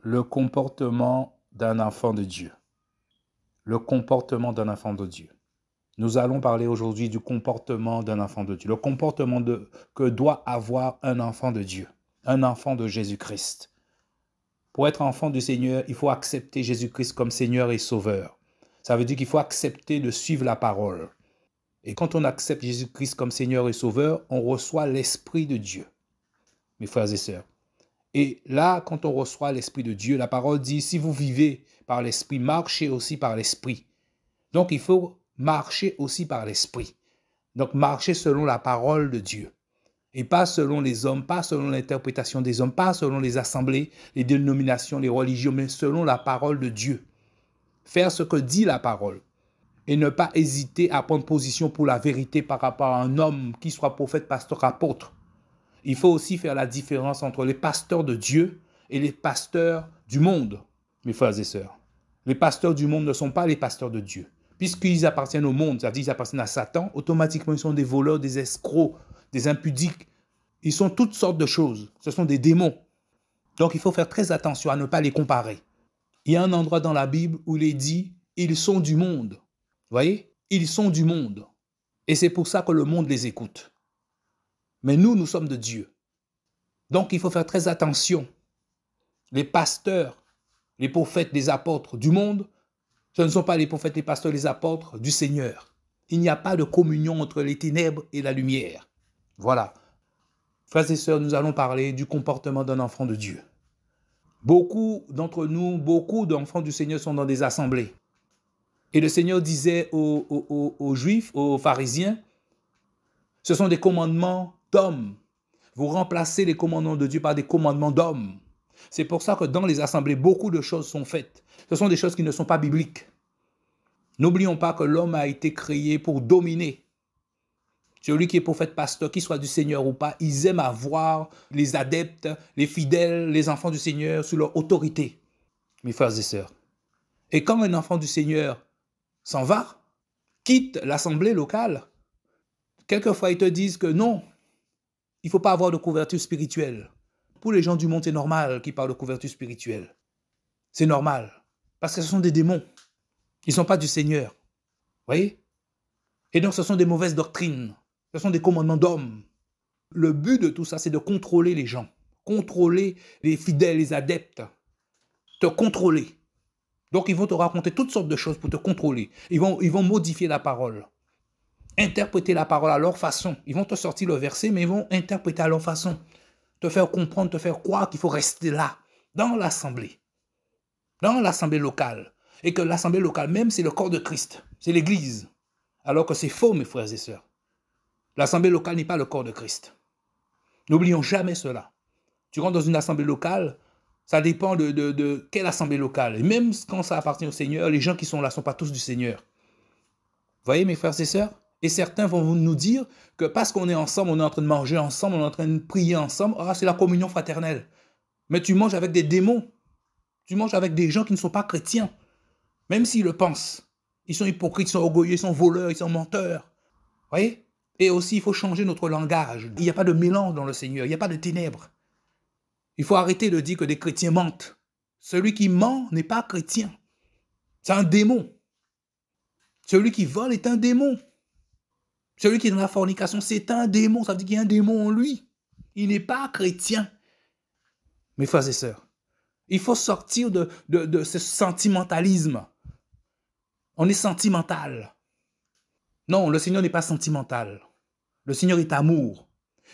Le comportement d'un enfant de Dieu. Le comportement d'un enfant de Dieu. Nous allons parler aujourd'hui du comportement d'un enfant de Dieu. Le comportement que doit avoir un enfant de Dieu, un enfant de Jésus-Christ. Pour être enfant du Seigneur, il faut accepter Jésus-Christ comme Seigneur et Sauveur. Ça veut dire qu'il faut accepter de suivre la parole. Et quand on accepte Jésus-Christ comme Seigneur et Sauveur, on reçoit l'Esprit de Dieu, mes frères et sœurs. Et là, quand on reçoit l'Esprit de Dieu, la parole dit, si vous vivez par l'Esprit, marchez aussi par l'Esprit. Donc, il faut marcher aussi par l'Esprit. Donc, marcher selon la parole de Dieu. Et pas selon les hommes, pas selon l'interprétation des hommes, pas selon les assemblées, les dénominations, les religions, mais selon la parole de Dieu. Faire ce que dit la parole. Et ne pas hésiter à prendre position pour la vérité par rapport à un homme qui soit prophète, pasteur, apôtre. Il faut aussi faire la différence entre les pasteurs de Dieu et les pasteurs du monde, mes frères et sœurs. Les pasteurs du monde ne sont pas les pasteurs de Dieu. Puisqu'ils appartiennent au monde, c'est-à-dire qu'ils appartiennent à Satan, automatiquement ils sont des voleurs, des escrocs, des impudiques. Ils sont toutes sortes de choses. Ce sont des démons. Donc il faut faire très attention à ne pas les comparer. Il y a un endroit dans la Bible où il est dit « ils sont du monde ». Vous voyez? Ils sont du monde. Et c'est pour ça que le monde les écoute. Mais nous, nous sommes de Dieu. Donc, il faut faire très attention. Les pasteurs, les prophètes, les apôtres du monde, ce ne sont pas les prophètes, les pasteurs, les apôtres du Seigneur. Il n'y a pas de communion entre les ténèbres et la lumière. Voilà. Frères et sœurs, nous allons parler du comportement d'un enfant de Dieu. Beaucoup d'entre nous, beaucoup d'enfants du Seigneur sont dans des assemblées. Et le Seigneur disait aux Juifs, aux pharisiens, ce sont des commandements d'hommes. Vous remplacez les commandements de Dieu par des commandements d'hommes. C'est pour ça que dans les assemblées, beaucoup de choses sont faites. Ce sont des choses qui ne sont pas bibliques. N'oublions pas que l'homme a été créé pour dominer. Celui qui est prophète, pasteur, qu'il soit du Seigneur ou pas, ils aiment avoir les adeptes, les fidèles, les enfants du Seigneur sous leur autorité, mes frères et sœurs. Et quand un enfant du Seigneur s'en va, quitte l'assemblée locale, quelquefois ils te disent que non, il ne faut pas avoir de couverture spirituelle. Pour les gens du monde, c'est normal qu'ils parlent de couverture spirituelle. C'est normal. Parce que ce sont des démons. Ils ne sont pas du Seigneur. Vous voyez? Et donc, ce sont des mauvaises doctrines. Ce sont des commandements d'hommes. Le but de tout ça, c'est de contrôler les gens. Contrôler les fidèles, les adeptes. Te contrôler. Donc, ils vont te raconter toutes sortes de choses pour te contrôler. Ils vont modifier la parole. Interpréter la parole à leur façon. Ils vont te sortir le verset, mais ils vont interpréter à leur façon. Te faire comprendre, te faire croire qu'il faut rester là, dans l'assemblée locale. Et que l'assemblée locale même, c'est le corps de Christ, c'est l'église. Alors que c'est faux, mes frères et sœurs. L'assemblée locale n'est pas le corps de Christ. N'oublions jamais cela. Tu rentres dans une assemblée locale, ça dépend de quelle assemblée locale. Et même quand ça appartient au Seigneur, les gens qui sont là ne sont pas tous du Seigneur. Vous voyez, mes frères et sœurs? Et certains vont nous dire que parce qu'on est ensemble, on est en train de manger ensemble, on est en train de prier ensemble, c'est la communion fraternelle. Mais tu manges avec des démons. Tu manges avec des gens qui ne sont pas chrétiens. Même s'ils le pensent. Ils sont hypocrites, ils sont orgueilleux, ils sont voleurs, ils sont menteurs. Vous voyez? Et aussi, il faut changer notre langage. Il n'y a pas de mélange dans le Seigneur, il n'y a pas de ténèbres. Il faut arrêter de dire que des chrétiens mentent. Celui qui ment n'est pas chrétien. C'est un démon. Celui qui vole est un démon. Celui qui est dans la fornication, c'est un démon. Ça veut dire qu'il y a un démon en lui. Il n'est pas chrétien. Mes frères et sœurs, il faut sortir de ce sentimentalisme. On est sentimental. Non, le Seigneur n'est pas sentimental. Le Seigneur est amour.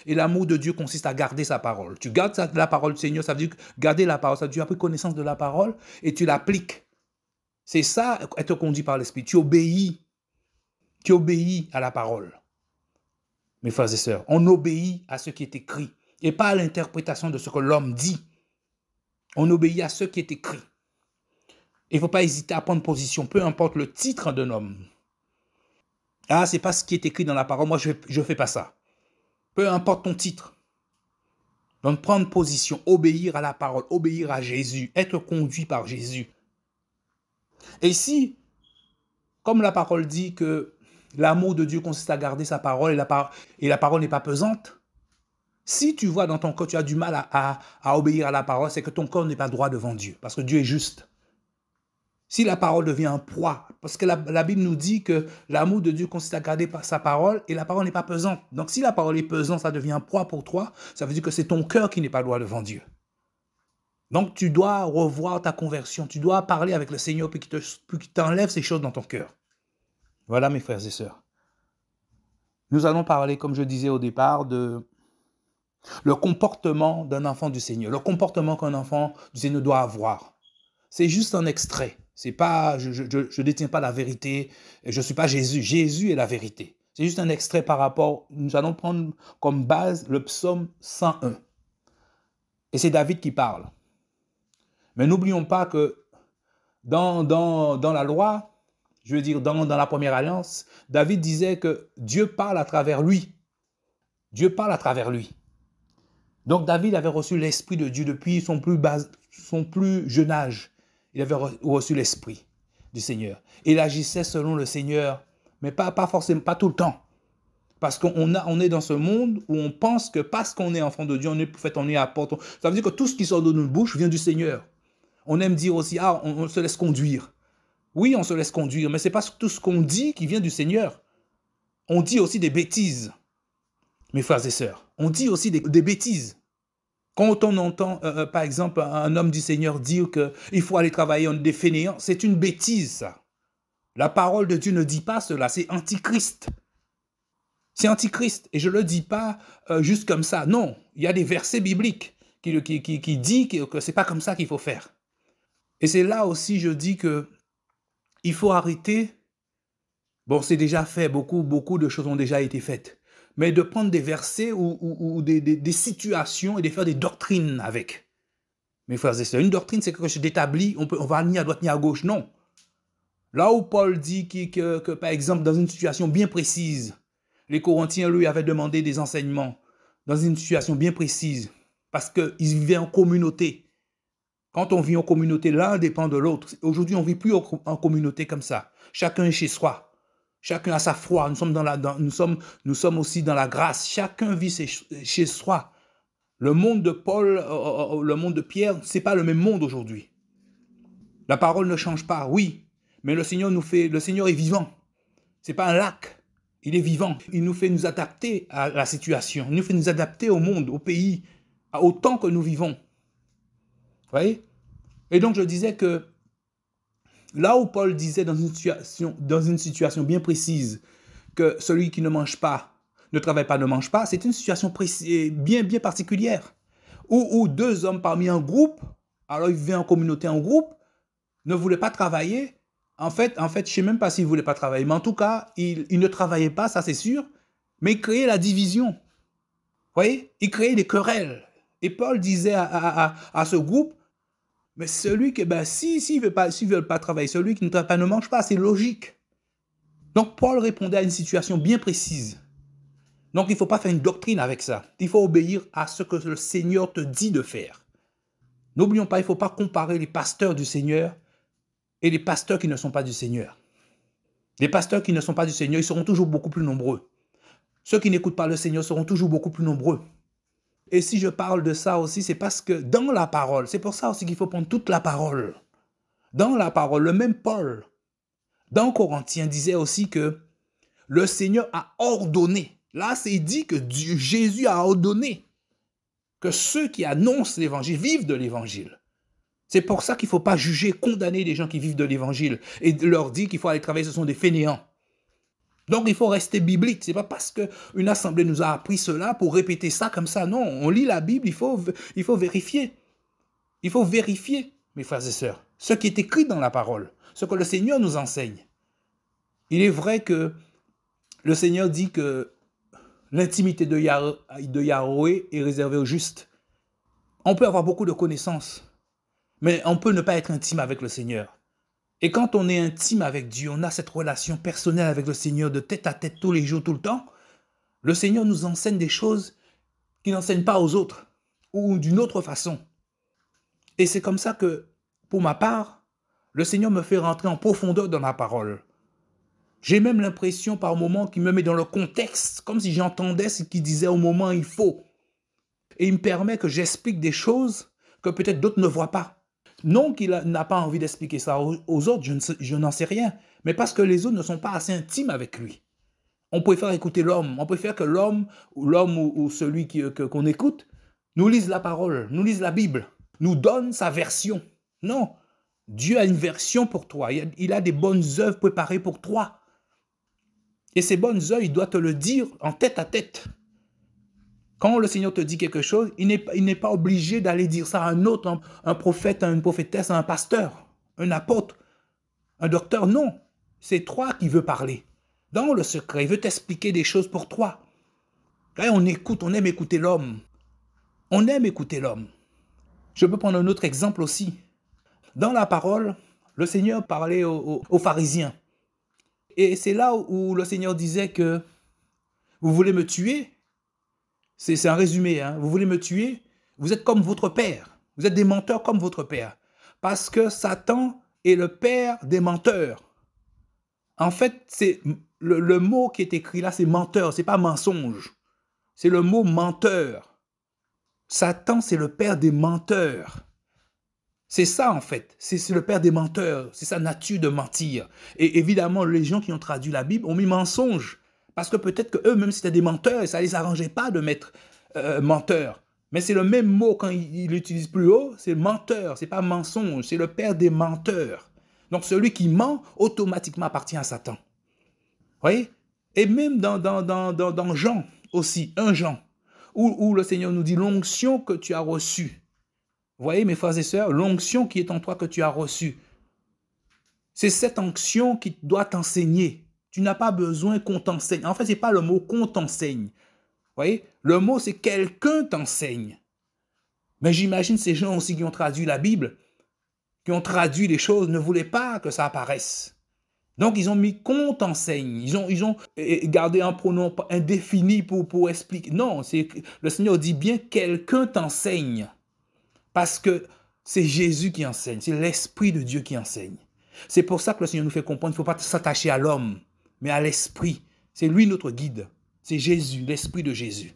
Et l'amour de Dieu consiste à garder sa parole. Tu gardes la parole du Seigneur, ça veut dire garder la parole. Ça veut dire tu as pris connaissance de la parole et tu l'appliques. C'est ça, être conduit par l'Esprit. Tu obéis. Tu obéis à la parole. Mes frères et sœurs, on obéit à ce qui est écrit et pas à l'interprétation de ce que l'homme dit. On obéit à ce qui est écrit. Il ne faut pas hésiter à prendre position, peu importe le titre d'un homme. Ah, c'est pas ce qui est écrit dans la parole, moi je ne fais pas ça. Peu importe ton titre. Donc prendre position, obéir à la parole, obéir à Jésus, être conduit par Jésus. Et si, comme la parole dit que l'amour de Dieu consiste à garder sa parole et la parole n'est pas pesante, Si tu vois dans ton cœur, tu as du mal à obéir à la parole, c'est que ton corps n'est pas droit devant Dieu, parce que Dieu est juste. Si la parole devient un poids, parce que la Bible nous dit que l'amour de Dieu consiste à garder sa parole et la parole n'est pas pesante. Donc si la parole est pesante, ça devient un poids pour toi, ça veut dire que c'est ton cœur qui n'est pas droit devant Dieu. Donc tu dois revoir ta conversion, tu dois parler avec le Seigneur pour qu'il t'enlève ces choses dans ton cœur. Voilà mes frères et sœurs. Nous allons parler, comme je disais au départ, de le comportement d'un enfant du Seigneur, le comportement qu'un enfant du Seigneur doit avoir. C'est juste un extrait. C'est pas, je détiens pas la vérité. Je ne suis pas Jésus. Jésus est la vérité. C'est juste un extrait par rapport. Nous allons prendre comme base le psaume 101. Et c'est David qui parle. Mais n'oublions pas que dans la loi, je veux dire dans la première alliance, David disait que Dieu parle à travers lui. Dieu parle à travers lui. Donc David avait reçu l'Esprit de Dieu depuis son plus jeune âge. Il avait reçu l'Esprit du Seigneur. Il agissait selon le Seigneur, mais pas forcément, pas tout le temps. Parce qu'on est dans ce monde où on pense que parce qu'on est enfant de Dieu, on est apôtre. Ça veut dire que tout ce qui sort de notre bouche vient du Seigneur. On aime dire aussi, on se laisse conduire. Oui, on se laisse conduire, mais ce n'est pas tout ce qu'on dit qui vient du Seigneur. On dit aussi des bêtises, mes frères et sœurs. On dit aussi des bêtises. Quand on entend, par exemple, un homme du Seigneur dire qu'il faut aller travailler, on est des fainéants, c'est une bêtise, ça. La parole de Dieu ne dit pas cela, c'est antichrist. C'est antichrist. Et je ne le dis pas juste comme ça. Non, il y a des versets bibliques qui disent que ce n'est pas comme ça qu'il faut faire. Et c'est là aussi, je dis qu'il faut arrêter. Bon, c'est déjà fait, beaucoup de choses ont déjà été faites. Mais de prendre des versets ou des situations et de faire des doctrines avec. Mes frères et sœurs, une doctrine, c'est quelque chose d'établi, on va ni à droite ni à gauche, non. Là où Paul dit que, par exemple, dans une situation bien précise, les Corinthiens, lui, avaient demandé des enseignements dans une situation bien précise, parce qu'ils vivaient en communauté. Quand on vit en communauté, l'un dépend de l'autre. Aujourd'hui, on ne vit plus en communauté comme ça. Chacun est chez soi. Chacun a sa foi. Nous sommes aussi dans la grâce. Chacun vit chez soi. Le monde de Paul, le monde de Pierre, ce n'est pas le même monde aujourd'hui. La parole ne change pas, oui. Mais le Seigneur est vivant. Ce n'est pas un lac. Il est vivant. Il nous fait nous adapter à la situation. Il nous fait nous adapter au monde, au pays, au temps que nous vivons. Vous voyez? Et donc, je disais que là où Paul disait dans une situation bien précise que celui qui ne mange pas, ne travaille pas, ne mange pas, c'est une situation bien particulière. Où deux hommes parmi un groupe, alors ils vivaient en communauté en groupe, ne voulaient pas travailler. En fait, je ne sais même pas s'ils ne voulaient pas travailler, mais en tout cas, ils ne travaillaient pas, ça c'est sûr, mais ils créaient la division. Vous voyez? Ils créaient des querelles. Et Paul disait à ce groupe, mais celui qui, s'ils ne veulent pas travailler, celui qui ne travaille pas ne mange pas, c'est logique. Donc Paul répondait à une situation bien précise. Donc il ne faut pas faire une doctrine avec ça. Il faut obéir à ce que le Seigneur te dit de faire. N'oublions pas, il ne faut pas comparer les pasteurs du Seigneur et les pasteurs qui ne sont pas du Seigneur. Les pasteurs qui ne sont pas du Seigneur, ils seront toujours beaucoup plus nombreux. Ceux qui n'écoutent pas le Seigneur seront toujours beaucoup plus nombreux. Et si je parle de ça aussi, c'est parce que dans la parole, c'est pour ça aussi qu'il faut prendre toute la parole. Dans la parole, le même Paul, dans Corinthiens, disait aussi que le Seigneur a ordonné. Là, c'est dit que Jésus a ordonné que ceux qui annoncent l'évangile vivent de l'évangile. C'est pour ça qu'il ne faut pas juger, condamner les gens qui vivent de l'évangile et leur dire qu'il faut aller travailler, ce sont des fainéants. Donc, il faut rester biblique. Ce n'est pas parce qu'une assemblée nous a appris cela pour répéter ça comme ça. Non, on lit la Bible, il faut vérifier. Il faut vérifier, mes frères et sœurs, ce qui est écrit dans la parole, ce que le Seigneur nous enseigne. Il est vrai que le Seigneur dit que l'intimité de Yahweh est réservée aux justes. On peut avoir beaucoup de connaissances, mais on peut ne pas être intime avec le Seigneur. Et quand on est intime avec Dieu, on a cette relation personnelle avec le Seigneur de tête à tête tous les jours, tout le temps, le Seigneur nous enseigne des choses qu'il n'enseigne pas aux autres ou d'une autre façon. Et c'est comme ça que, pour ma part, le Seigneur me fait rentrer en profondeur dans la parole. J'ai même l'impression par moments qu'il me met dans le contexte, comme si j'entendais ce qu'il disait au moment où il faut. et il me permet que j'explique des choses que peut-être d'autres ne voient pas. Non qu'il n'a pas envie d'expliquer ça aux autres, je n'en sais rien, mais parce que les autres ne sont pas assez intimes avec lui. On préfère écouter l'homme, on préfère que l'homme ou celui qu'on écoute nous lise la parole, nous lise la Bible, nous donne sa version. Non, Dieu a une version pour toi, il a des bonnes œuvres préparées pour toi. Et ces bonnes œuvres, il doit te le dire en tête à tête. Quand le Seigneur te dit quelque chose, il n'est pas obligé d'aller dire ça à un autre, un prophète, une prophétesse, un pasteur, un apôtre, un docteur. Non, c'est toi qui veux parler. Dans le secret, il veut t'expliquer des choses pour toi. Là, on écoute, on aime écouter l'homme. On aime écouter l'homme. Je peux prendre un autre exemple aussi. Dans la parole, le Seigneur parlait aux pharisiens. Et c'est là où le Seigneur disait que vous voulez me tuer? C'est un résumé, hein? Vous voulez me tuer? Vous êtes comme votre père. Vous êtes des menteurs comme votre père. Parce que Satan est le père des menteurs. En fait, c'est le mot qui est écrit là, c'est menteur, c'est pas mensonge. C'est le mot menteur. Satan, c'est le père des menteurs. C'est ça, en fait. C'est le père des menteurs. C'est sa nature de mentir. Et évidemment, les gens qui ont traduit la Bible ont mis mensonge. Parce que peut-être qu'eux-mêmes, c'était des menteurs et ça ne les arrangeait pas de mettre menteur. Mais c'est le même mot quand il l'utilise plus haut, c'est menteur, c'est pas mensonge, c'est le père des menteurs. Donc celui qui ment, automatiquement appartient à Satan. Vous voyez? Et même dans Jean aussi, 1 Jean, où le Seigneur nous dit l'onction que tu as reçue. Vous voyez, mes frères et sœurs, l'onction qui est en toi que tu as reçue. C'est cette onction qui doit t'enseigner. Tu n'as pas besoin qu'on t'enseigne. En fait, ce n'est pas le mot qu'on t'enseigne. Vous voyez, le mot, c'est quelqu'un t'enseigne. Mais j'imagine ces gens aussi qui ont traduit la Bible, qui ont traduit les choses, ne voulaient pas que ça apparaisse. Donc, ils ont mis qu'on t'enseigne. Ils ont gardé un pronom indéfini pour expliquer. Non, le Seigneur dit bien quelqu'un t'enseigne. Parce que c'est Jésus qui enseigne, c'est l'Esprit de Dieu qui enseigne. C'est pour ça que le Seigneur nous fait comprendre qu'il ne faut pas s'attacher à l'homme, mais à l'Esprit. C'est lui notre guide. C'est Jésus, l'Esprit de Jésus.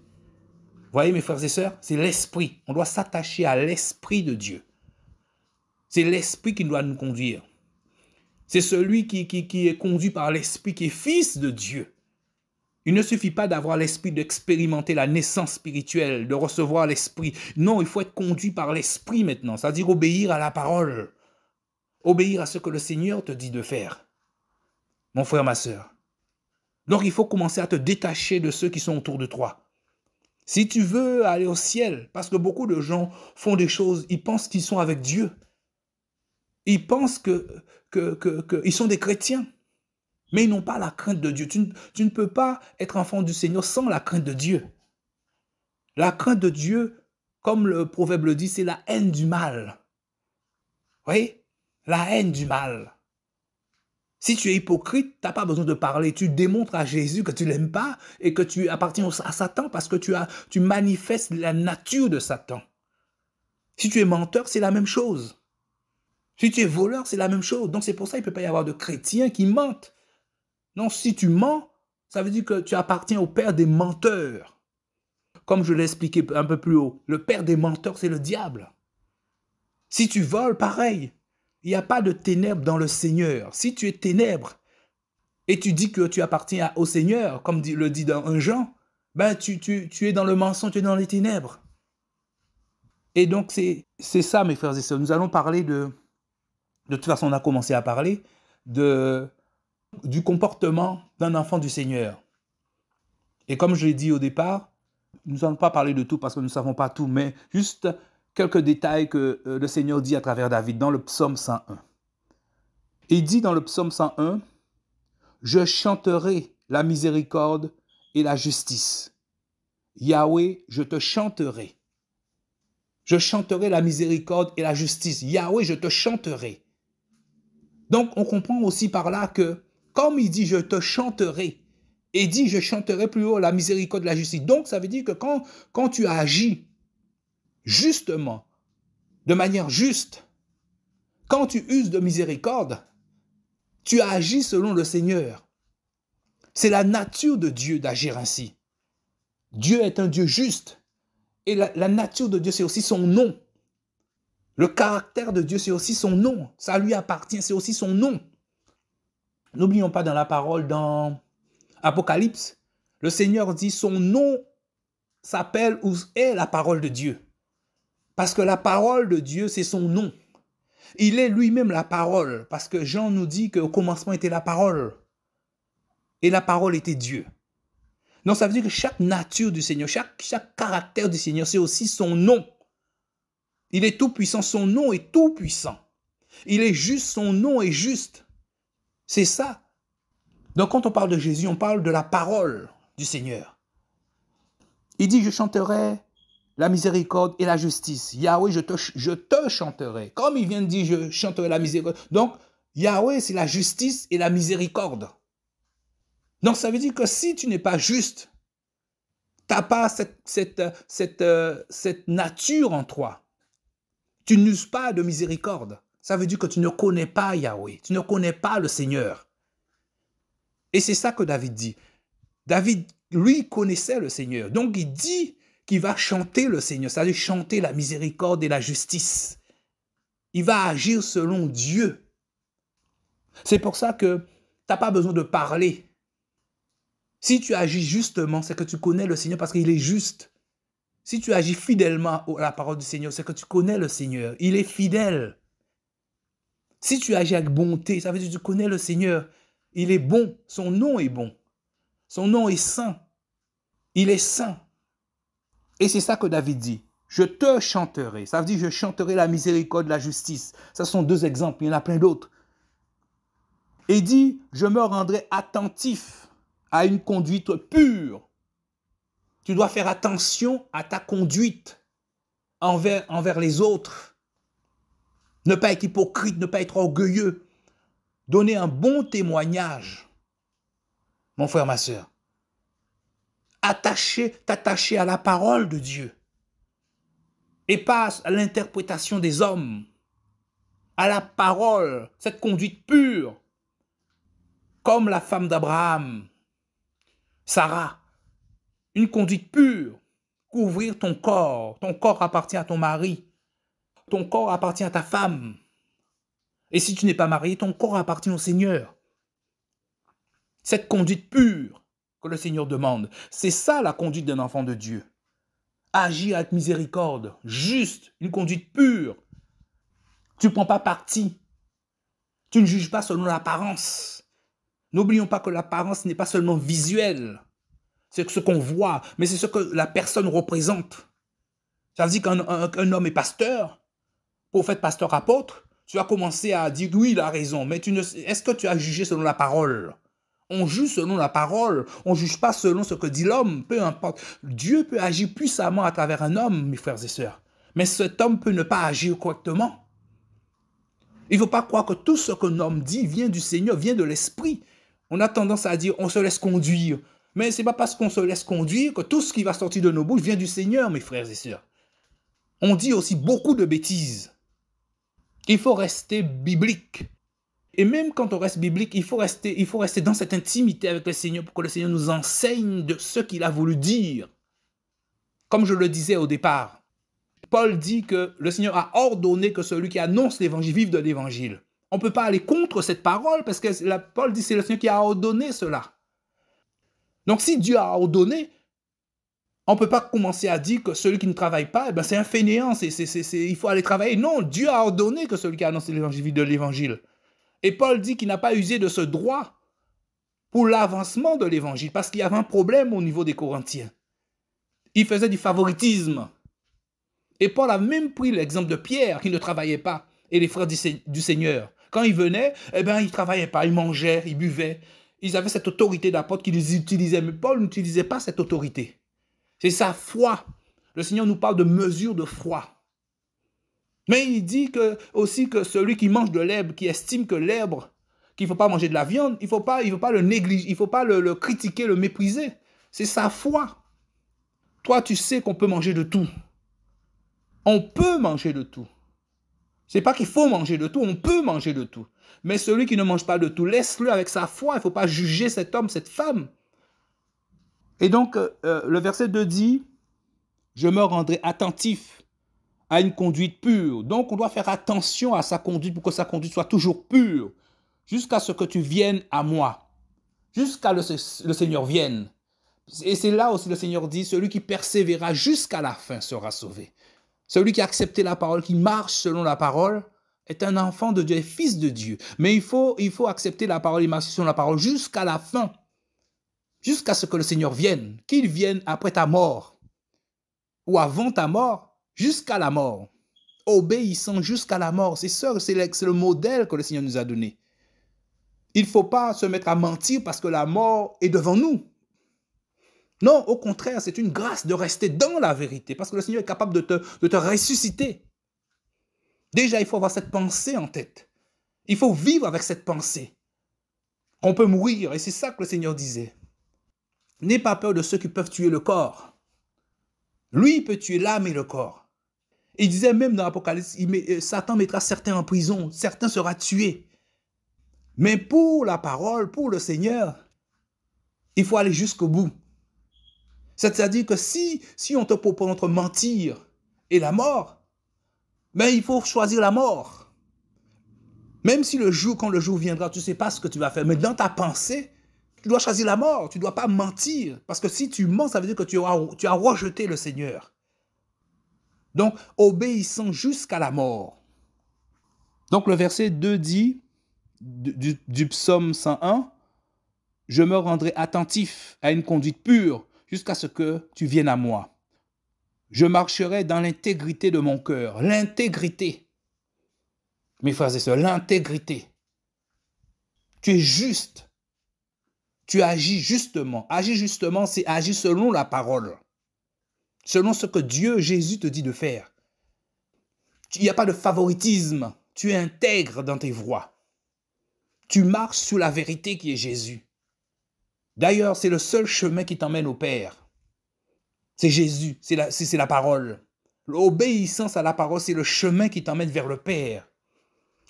Vous voyez mes frères et sœurs, c'est l'Esprit. On doit s'attacher à l'Esprit de Dieu. C'est l'Esprit qui doit nous conduire. C'est celui qui est conduit par l'Esprit, qui est fils de Dieu. Il ne suffit pas d'avoir l'esprit, d'expérimenter la naissance spirituelle, de recevoir l'esprit. Non, il faut être conduit par l'esprit maintenant, c'est-à-dire obéir à la parole. Obéir à ce que le Seigneur te dit de faire. Mon frère, ma sœur. Donc, il faut commencer à te détacher de ceux qui sont autour de toi. Si tu veux aller au ciel, parce que beaucoup de gens font des choses, ils pensent qu'ils sont avec Dieu. Ils pensent qu'ils sont des chrétiens. Mais ils n'ont pas la crainte de Dieu. Tu ne peux pas être enfant du Seigneur sans la crainte de Dieu. La crainte de Dieu, comme le proverbe le dit, c'est la haine du mal. Vous voyez? La haine du mal. Si tu es hypocrite, tu n'as pas besoin de parler. Tu démontres à Jésus que tu ne l'aimes pas et que tu appartiens à Satan parce que tu manifestes la nature de Satan. Si tu es menteur, c'est la même chose. Si tu es voleur, c'est la même chose. Donc c'est pour ça qu'il ne peut pas y avoir de chrétiens qui mentent. Non, si tu mens, ça veut dire que tu appartiens au père des menteurs. Comme je l'ai expliqué un peu plus haut, le père des menteurs, c'est le diable. Si tu voles, pareil. Il n'y a pas de ténèbres dans le Seigneur. Si tu es ténèbres et tu dis que tu appartiens au Seigneur, comme le dit dans 1 Jean, ben tu es dans le mensonge, tu es dans les ténèbres. Et donc, c'est ça, mes frères et sœurs. Nous allons parler de toute façon, on a commencé à parler du comportement d'un enfant du Seigneur. Et comme je l'ai dit au départ, nous n'allons pas parler de tout parce que nous ne savons pas tout, mais juste quelques détails que le Seigneur dit à travers David dans le psaume 101. Il dit dans le psaume 101, « Je chanterai la miséricorde et la justice. Yahweh, je te chanterai. Je chanterai la miséricorde et la justice. Yahweh, je te chanterai. » Donc, on comprend aussi par là que, comme il dit « je te chanterai », et dit « je chanterai plus haut la miséricorde et la justice ». Donc, ça veut dire que quand tu agis justement, de manière juste, quand tu uses de miséricorde, tu agis selon le Seigneur. C'est la nature de Dieu d'agir ainsi. Dieu est un Dieu juste. Et la nature de Dieu, c'est aussi son nom. Le caractère de Dieu, c'est aussi son nom. Ça lui appartient, c'est aussi son nom. N'oublions pas dans la parole, dans Apocalypse, le Seigneur dit son nom s'appelle ou est la parole de Dieu. Parce que la parole de Dieu, c'est son nom. Il est lui-même la parole. Parce que Jean nous dit qu'au commencement était la parole. Et la parole était Dieu. Donc ça veut dire que chaque nature du Seigneur, chaque caractère du Seigneur, c'est aussi son nom. Il est tout puissant, son nom est tout puissant. Il est juste, son nom est juste. C'est ça. Donc quand on parle de Jésus, on parle de la parole du Seigneur. Il dit, je chanterai la miséricorde et la justice. Yahweh, je te chanterai. Comme il vient de dire, je chanterai la miséricorde. Donc, Yahweh, c'est la justice et la miséricorde. Donc, ça veut dire que si tu n'es pas juste, tu n'as pas cette nature en toi. Tu n'uses pas de miséricorde. Ça veut dire que tu ne connais pas Yahweh. Tu ne connais pas le Seigneur. Et c'est ça que David dit. David, lui, connaissait le Seigneur. Donc, il dit qu'il va chanter le Seigneur, c'est-à-dire chanter la miséricorde et la justice. Il va agir selon Dieu. C'est pour ça que tu n'as pas besoin de parler. Si tu agis justement, c'est que tu connais le Seigneur parce qu'il est juste. Si tu agis fidèlement à la parole du Seigneur, c'est que tu connais le Seigneur. Il est fidèle. Si tu agis avec bonté, ça veut dire que tu connais le Seigneur. Il est bon. Son nom est bon. Son nom est saint. Il est saint. Et c'est ça que David dit. Je te chanterai. Ça veut dire je chanterai la miséricorde, la justice. Ce sont deux exemples. Il y en a plein d'autres. Et il dit, je me rendrai attentif à une conduite pure. Tu dois faire attention à ta conduite envers les autres. Ne pas être hypocrite, ne pas être orgueilleux. Donner un bon témoignage. Mon frère, ma soeur. T'attacher à la parole de Dieu. Et pas à l'interprétation des hommes. À la parole, cette conduite pure. Comme la femme d'Abraham, Sarah. Une conduite pure. Couvrir ton corps. Ton corps appartient à ton mari. Ton corps appartient à ta femme. Et si tu n'es pas marié, ton corps appartient au Seigneur. Cette conduite pure que le Seigneur demande, c'est ça la conduite d'un enfant de Dieu. Agir avec miséricorde, juste, une conduite pure. Tu ne prends pas parti. Tu ne juges pas selon l'apparence. N'oublions pas que l'apparence n'est pas seulement visuelle. C'est ce qu'on voit, mais c'est ce que la personne représente. Ça veut dire qu'un homme est pasteur, prophète, pasteur, apôtre, tu as commencé à dire oui, il a raison, mais est-ce que tu as jugé selon la parole? On juge selon la parole, on ne juge pas selon ce que dit l'homme, peu importe. Dieu peut agir puissamment à travers un homme, mes frères et sœurs, mais cet homme peut ne pas agir correctement. Il ne faut pas croire que tout ce qu'un homme dit vient du Seigneur, vient de l'Esprit. On a tendance à dire on se laisse conduire. Mais ce n'est pas parce qu'on se laisse conduire que tout ce qui va sortir de nos bouches vient du Seigneur, mes frères et sœurs. On dit aussi beaucoup de bêtises. Il faut rester biblique. Et même quand on reste biblique, il faut rester dans cette intimité avec le Seigneur pour que le Seigneur nous enseigne de ce qu'il a voulu dire. Comme je le disais au départ, Paul dit que le Seigneur a ordonné que celui qui annonce l'évangile vive de l'évangile. On ne peut pas aller contre cette parole parce que Paul dit que c'est le Seigneur qui a ordonné cela. Donc si Dieu a ordonné, on ne peut pas commencer à dire que celui qui ne travaille pas, c'est un fainéant, il faut aller travailler. Non, Dieu a ordonné que celui qui a annoncé l'évangile vive de l'évangile. Et Paul dit qu'il n'a pas usé de ce droit pour l'avancement de l'évangile parce qu'il y avait un problème au niveau des Corinthiens. Il faisait du favoritisme. Et Paul a même pris l'exemple de Pierre qui ne travaillait pas et les frères du Seigneur. Quand ils venaient, ils ne travaillaient pas, ils mangeaient, ils buvaient. Ils avaient cette autorité d'apôtre qu'ils utilisaient. Mais Paul n'utilisait pas cette autorité. C'est sa foi. Le Seigneur nous parle de mesure de foi. Mais il dit aussi que celui qui mange de l'herbe, qui estime que l'herbe, qu'il ne faut pas manger de la viande, il ne faut pas le négliger, il ne faut pas le critiquer, le mépriser. C'est sa foi. Toi, tu sais qu'on peut manger de tout. On peut manger de tout. Ce n'est pas qu'il faut manger de tout, on peut manger de tout. Mais celui qui ne mange pas de tout, laisse-le avec sa foi. Il ne faut pas juger cet homme, cette femme. Et donc, le verset 2 dit, je me rendrai attentif à une conduite pure. Donc, on doit faire attention à sa conduite pour que sa conduite soit toujours pure, jusqu'à ce que tu viennes à moi, jusqu'à le Seigneur vienne. Et c'est là aussi le Seigneur dit, celui qui persévérera jusqu'à la fin sera sauvé. Celui qui a accepté la parole, qui marche selon la parole, est un enfant de Dieu, est fils de Dieu. Mais il faut accepter la parole et marcher selon la parole jusqu'à la fin, jusqu'à ce que le Seigneur vienne, qu'il vienne après ta mort ou avant ta mort, jusqu'à la mort, obéissant jusqu'à la mort. C'est ça, c'est le modèle que le Seigneur nous a donné. Il ne faut pas se mettre à mentir parce que la mort est devant nous. Non, au contraire, c'est une grâce de rester dans la vérité parce que le Seigneur est capable de te ressusciter. Déjà, il faut avoir cette pensée en tête. Il faut vivre avec cette pensée. On peut mourir, et c'est ça que le Seigneur disait. N'aie pas peur de ceux qui peuvent tuer le corps. Lui, il peut tuer l'âme et le corps. Il disait même dans l'Apocalypse, Satan mettra certains en prison, certains seront tués. Mais pour la parole, pour le Seigneur, il faut aller jusqu'au bout. C'est-à-dire que si on te propose entre mentir et la mort, ben il faut choisir la mort. Même si quand le jour viendra, tu ne sais pas ce que tu vas faire, mais dans ta pensée, tu dois choisir la mort, tu ne dois pas mentir. Parce que si tu mens, ça veut dire que tu as rejeté le Seigneur. Donc, obéissant jusqu'à la mort. Donc, le verset 2 dit, du psaume 101, « Je me rendrai attentif à une conduite pure jusqu'à ce que tu viennes à moi. Je marcherai dans l'intégrité de mon cœur. » L'intégrité. Mes frères et sœurs, l'intégrité. Tu es juste. Tu agis justement. Agir justement, c'est agir selon la parole. Selon ce que Dieu, Jésus te dit de faire. Il n'y a pas de favoritisme. Tu es intègre dans tes voies. Tu marches sur la vérité qui est Jésus. D'ailleurs, c'est le seul chemin qui t'emmène au Père. C'est Jésus, c'est la parole. L'obéissance à la parole, c'est le chemin qui t'emmène vers le Père.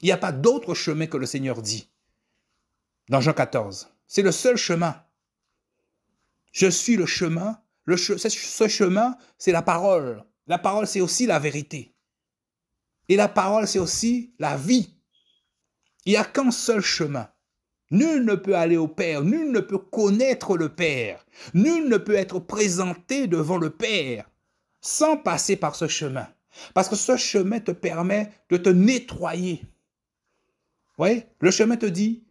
Il n'y a pas d'autre chemin que le Seigneur dit. Dans Jean 14, c'est le seul chemin. Je suis le chemin. Ce chemin, c'est la parole. La parole, c'est aussi la vérité. Et la parole, c'est aussi la vie. Il n'y a qu'un seul chemin. Nul ne peut aller au Père, nul ne peut connaître le Père, nul ne peut être présenté devant le Père sans passer par ce chemin. Parce que ce chemin te permet de te nettoyer. Vous voyez, le chemin te dit,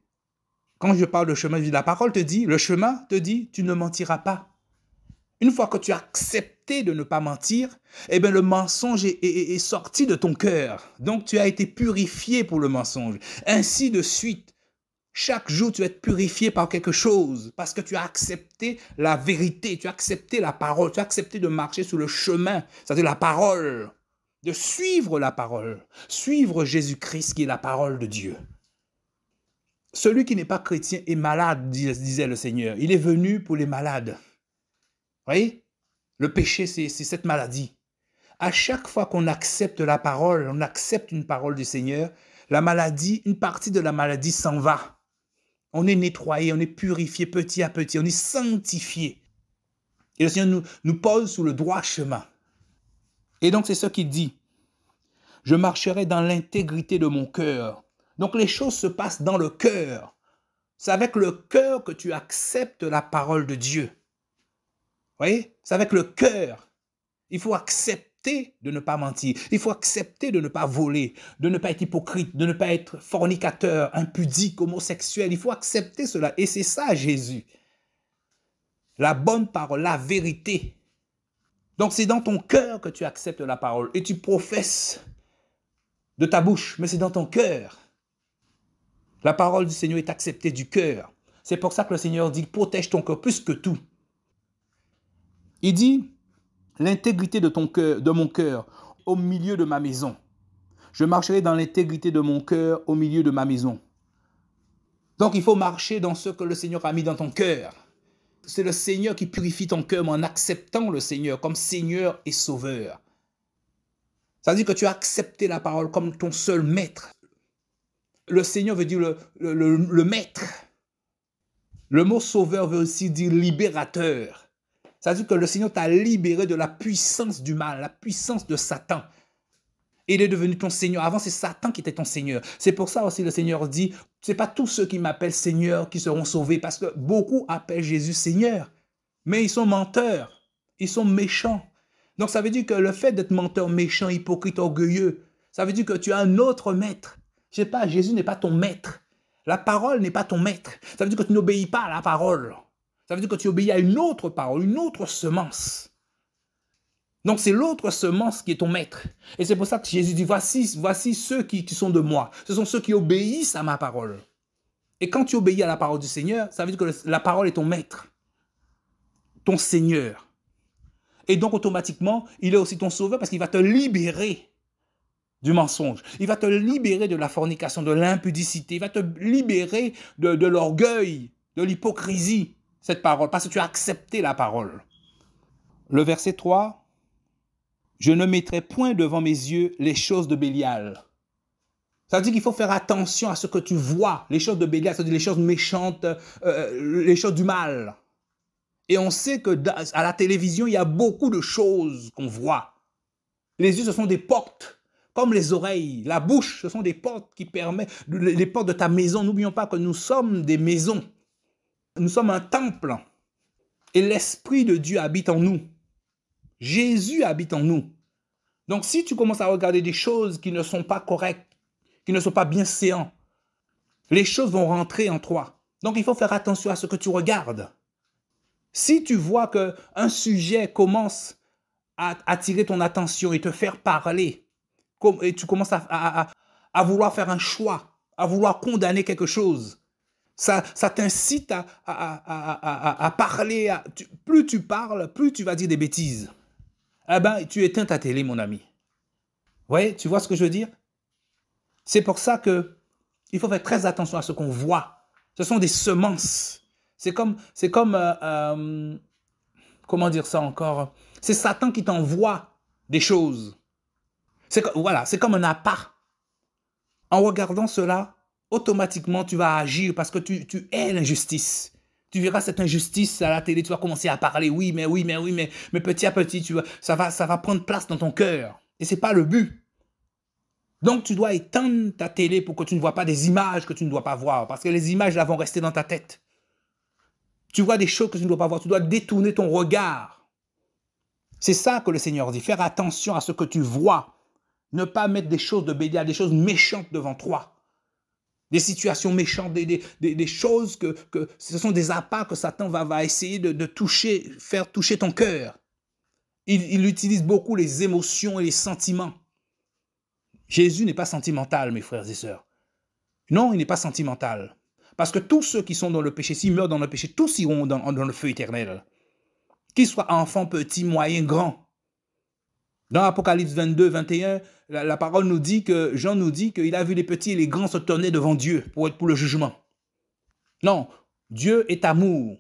quand je parle de chemin, la parole te dit, le chemin te dit, tu ne mentiras pas. Une fois que tu as accepté de ne pas mentir, eh bien le mensonge est sorti de ton cœur. Donc tu as été purifié pour le mensonge. Ainsi de suite. Chaque jour, tu vas être purifié par quelque chose parce que tu as accepté la vérité, tu as accepté la parole, tu as accepté de marcher sur le chemin, c'est-à-dire la parole, de suivre la parole, suivre Jésus-Christ qui est la parole de Dieu. Celui qui n'est pas chrétien est malade, disait le Seigneur. Il est venu pour les malades. Vous voyez? Le péché, c'est cette maladie. À chaque fois qu'on accepte la parole, on accepte une parole du Seigneur, la maladie, une partie de la maladie s'en va. On est nettoyé, on est purifié petit à petit, on est sanctifié. Et le Seigneur nous pose sur le droit chemin. Et donc c'est ce qu'il dit. Je marcherai dans l'intégrité de mon cœur. Donc les choses se passent dans le cœur. C'est avec le cœur que tu acceptes la parole de Dieu. Vous voyez? C'est avec le cœur. Il faut accepter de ne pas mentir. Il faut accepter de ne pas voler, de ne pas être hypocrite, de ne pas être fornicateur, impudique, homosexuel. Il faut accepter cela. Et c'est ça Jésus. La bonne parole, la vérité. Donc c'est dans ton cœur que tu acceptes la parole et tu professes de ta bouche, mais c'est dans ton cœur. La parole du Seigneur est acceptée du cœur. C'est pour ça que le Seigneur dit, protège ton cœur plus que tout. Il dit, l'intégrité de ton cœur, de mon cœur, au milieu de ma maison. Je marcherai dans l'intégrité de mon cœur, au milieu de ma maison. Donc il faut marcher dans ce que le Seigneur a mis dans ton cœur. C'est le Seigneur qui purifie ton cœur, mais en acceptant le Seigneur comme Seigneur et Sauveur. Ça veut dire que tu as accepté la parole comme ton seul maître. Le Seigneur veut dire le maître. Le mot sauveur veut aussi dire libérateur. Ça veut dire que le Seigneur t'a libéré de la puissance du mal, la puissance de Satan. Il est devenu ton Seigneur. Avant, c'est Satan qui était ton Seigneur. C'est pour ça aussi le Seigneur dit, ce n'est pas tous ceux qui m'appellent Seigneur qui seront sauvés, parce que beaucoup appellent Jésus Seigneur, mais ils sont menteurs, ils sont méchants. Donc ça veut dire que le fait d'être menteur, méchant, hypocrite, orgueilleux, ça veut dire que tu as un autre maître. Je ne sais pas, Jésus n'est pas ton maître. La parole n'est pas ton maître. Ça veut dire que tu n'obéis pas à la parole. Ça veut dire que tu obéis à une autre parole, une autre semence. Donc, c'est l'autre semence qui est ton maître. Et c'est pour ça que Jésus dit, voici ceux qui sont de moi. Ce sont ceux qui obéissent à ma parole. Et quand tu obéis à la parole du Seigneur, ça veut dire que la parole est ton maître, ton Seigneur. Et donc, automatiquement, il est aussi ton sauveur parce qu'il va te libérer du mensonge. Il va te libérer de la fornication, de l'impudicité. Il va te libérer de l'orgueil, de l'hypocrisie, cette parole, parce que tu as accepté la parole. Le verset 3. Je ne mettrai point devant mes yeux les choses de Bélial. Ça veut dire qu'il faut faire attention à ce que tu vois. Les choses de Bélial, c'est-à-dire les choses méchantes, les choses du mal. Et on sait qu'à la télévision, il y a beaucoup de choses qu'on voit. Les yeux, ce sont des portes, comme les oreilles. La bouche, ce sont des portes qui permettent, les portes de ta maison. N'oublions pas que nous sommes des maisons. Nous sommes un temple. Et l'Esprit de Dieu habite en nous. Jésus habite en nous. Donc, si tu commences à regarder des choses qui ne sont pas correctes, qui ne sont pas bien séantes, les choses vont rentrer en toi. Donc, il faut faire attention à ce que tu regardes. Si tu vois qu'un sujet commence à attirer ton attention et te faire parler, et tu commences à vouloir faire un choix, à vouloir condamner quelque chose, ça t'incite à parler. Plus tu parles, plus tu vas dire des bêtises. Eh bien, tu éteins ta télé, mon ami. Oui, tu vois ce que je veux dire? C'est pour ça qu'il faut faire très attention à ce qu'on voit. Ce sont des semences. C'est comme comment dire ça encore? C'est Satan qui t'envoie des choses. Voilà, c'est comme un appât. En regardant cela, automatiquement, tu vas agir parce que tu hais l'injustice. Tu verras cette injustice à la télé, tu vas commencer à parler, mais petit à petit, ça va prendre place dans ton cœur. Et ce n'est pas le but. Donc, tu dois éteindre ta télé pour que tu ne vois pas des images que tu ne dois pas voir. Parce que les images là vont rester dans ta tête. Tu vois des choses que tu ne dois pas voir. Tu dois détourner ton regard. C'est ça que le Seigneur dit. Faire attention à ce que tu vois. Ne pas mettre des choses de Bélial, des choses méchantes devant toi. Des situations méchantes, des choses que ce sont des appâts que Satan va essayer de toucher, faire toucher ton cœur. Il utilise beaucoup les émotions et les sentiments. Jésus n'est pas sentimental, mes frères et sœurs. Non, il n'est pas sentimental. Parce que tous ceux qui sont dans le péché, s'ils meurent dans le péché, tous iront dans le feu éternel. Qu'ils soient enfants, petits, moyens, grands. Dans Apocalypse 22, 21, la parole nous dit que, Jean nous dit qu'il a vu les petits et les grands se tenir devant Dieu pour le jugement. Non, Dieu est amour.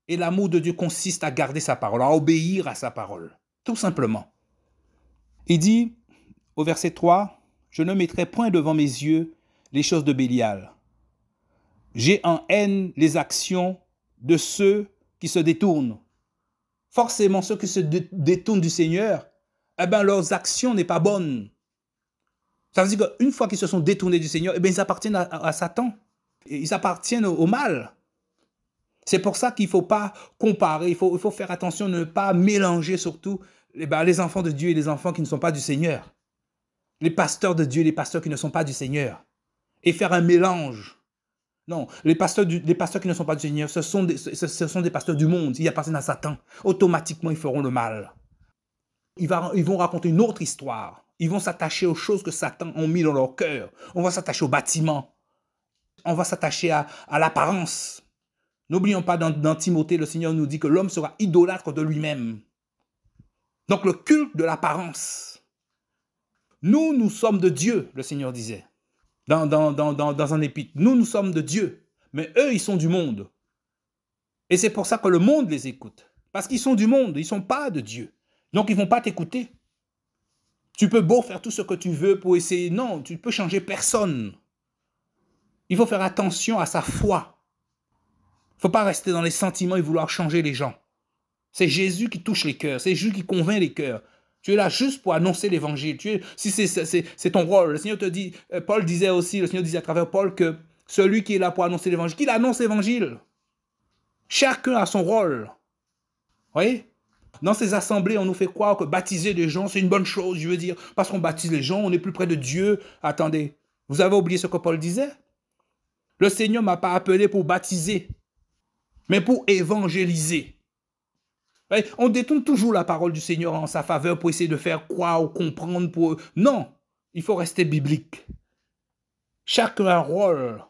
Et l'amour de Dieu consiste à garder sa parole, à obéir à sa parole. Tout simplement. Il dit, au verset 3, « Je ne mettrai point devant mes yeux les choses de Bélial. J'ai en haine les actions de ceux qui se détournent. » Forcément, ceux qui se détournent du Seigneur, eh bien, leurs actions n'est pas bonnes. Ça veut dire qu'une fois qu'ils se sont détournés du Seigneur, eh bien, ils appartiennent à Satan. Ils appartiennent au mal. C'est pour ça qu'il ne faut pas comparer, il faut faire attention de ne pas mélanger surtout les enfants de Dieu et les enfants qui ne sont pas du Seigneur. Les pasteurs de Dieu et les pasteurs qui ne sont pas du Seigneur. Et faire un mélange. Non, les pasteurs qui ne sont pas du Seigneur, ce sont des pasteurs du monde. Ils appartiennent à Satan. Automatiquement, ils feront le mal. Ils vont raconter une autre histoire. Ils vont s'attacher aux choses que Satan a mis dans leur cœur. On va s'attacher aux bâtiments. On va s'attacher à l'apparence. N'oublions pas, dans Timothée, le Seigneur nous dit que l'homme sera idolâtre de lui-même. Donc le culte de l'apparence. Nous sommes de Dieu, le Seigneur disait. Dans un épître. Nous sommes de Dieu. Mais eux, ils sont du monde. Et c'est pour ça que le monde les écoute. Parce qu'ils sont du monde, ils ne sont pas de Dieu. Donc, ils ne vont pas t'écouter. Tu peux beau faire tout ce que tu veux pour essayer. Non, tu ne peux changer personne. Il faut faire attention à sa foi. Il ne faut pas rester dans les sentiments et vouloir changer les gens. C'est Jésus qui touche les cœurs. C'est Jésus qui convainc les cœurs. Tu es là juste pour annoncer l'évangile. Si c'est ton rôle. Le Seigneur te dit, Paul disait aussi, le Seigneur disait à travers Paul que celui qui est là pour annoncer l'évangile, qu'il annonce l'évangile. Chacun a son rôle. Vous voyez? Dans ces assemblées, on nous fait croire que baptiser des gens, c'est une bonne chose. Je veux dire, parce qu'on baptise les gens, on est plus près de Dieu. Attendez, vous avez oublié ce que Paul disait? Le Seigneur ne m'a pas appelé pour baptiser, mais pour évangéliser. On détourne toujours la parole du Seigneur en sa faveur pour essayer de faire croire ou comprendre. Non, il faut rester biblique. Chacun a un rôle.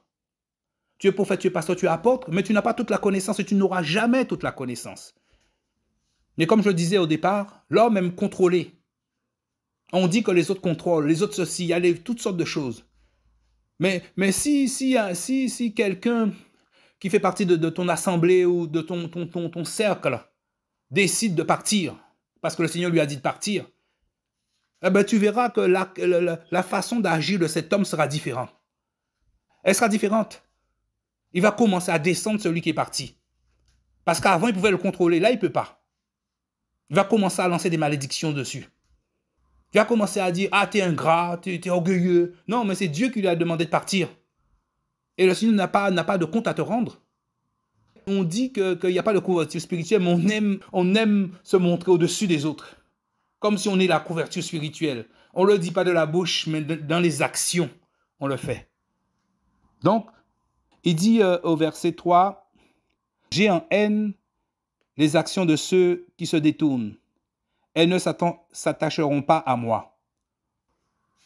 Tu es prophète, tu es pasteur, tu es apôtre, mais tu n'as pas toute la connaissance et tu n'auras jamais toute la connaissance. Mais comme je le disais au départ, l'homme aime contrôler. On dit que les autres contrôlent, les autres ceci, il y a toutes sortes de choses. Mais si quelqu'un qui fait partie de ton assemblée ou de ton cercle décide de partir, parce que le Seigneur lui a dit de partir, eh ben, tu verras que la façon d'agir de cet homme sera différente. Elle sera différente. Il va commencer à descendre celui qui est parti. Parce qu'avant, il pouvait le contrôler. Là, il ne peut pas. Il va commencer à lancer des malédictions dessus. Il va commencer à dire, ah, t'es ingrat, t'es orgueilleux. Non, mais c'est Dieu qui lui a demandé de partir. Et le Seigneur n'a pas de compte à te rendre. On dit qu'il n'y a pas de couverture spirituelle, mais on aime se montrer au-dessus des autres. Comme si on est la couverture spirituelle. On ne le dit pas de la bouche, mais dans les actions, on le fait. Donc, il dit au verset 3, « J'ai en haine les actions de ceux qui se détournent. Elles ne s'attacheront pas à moi. »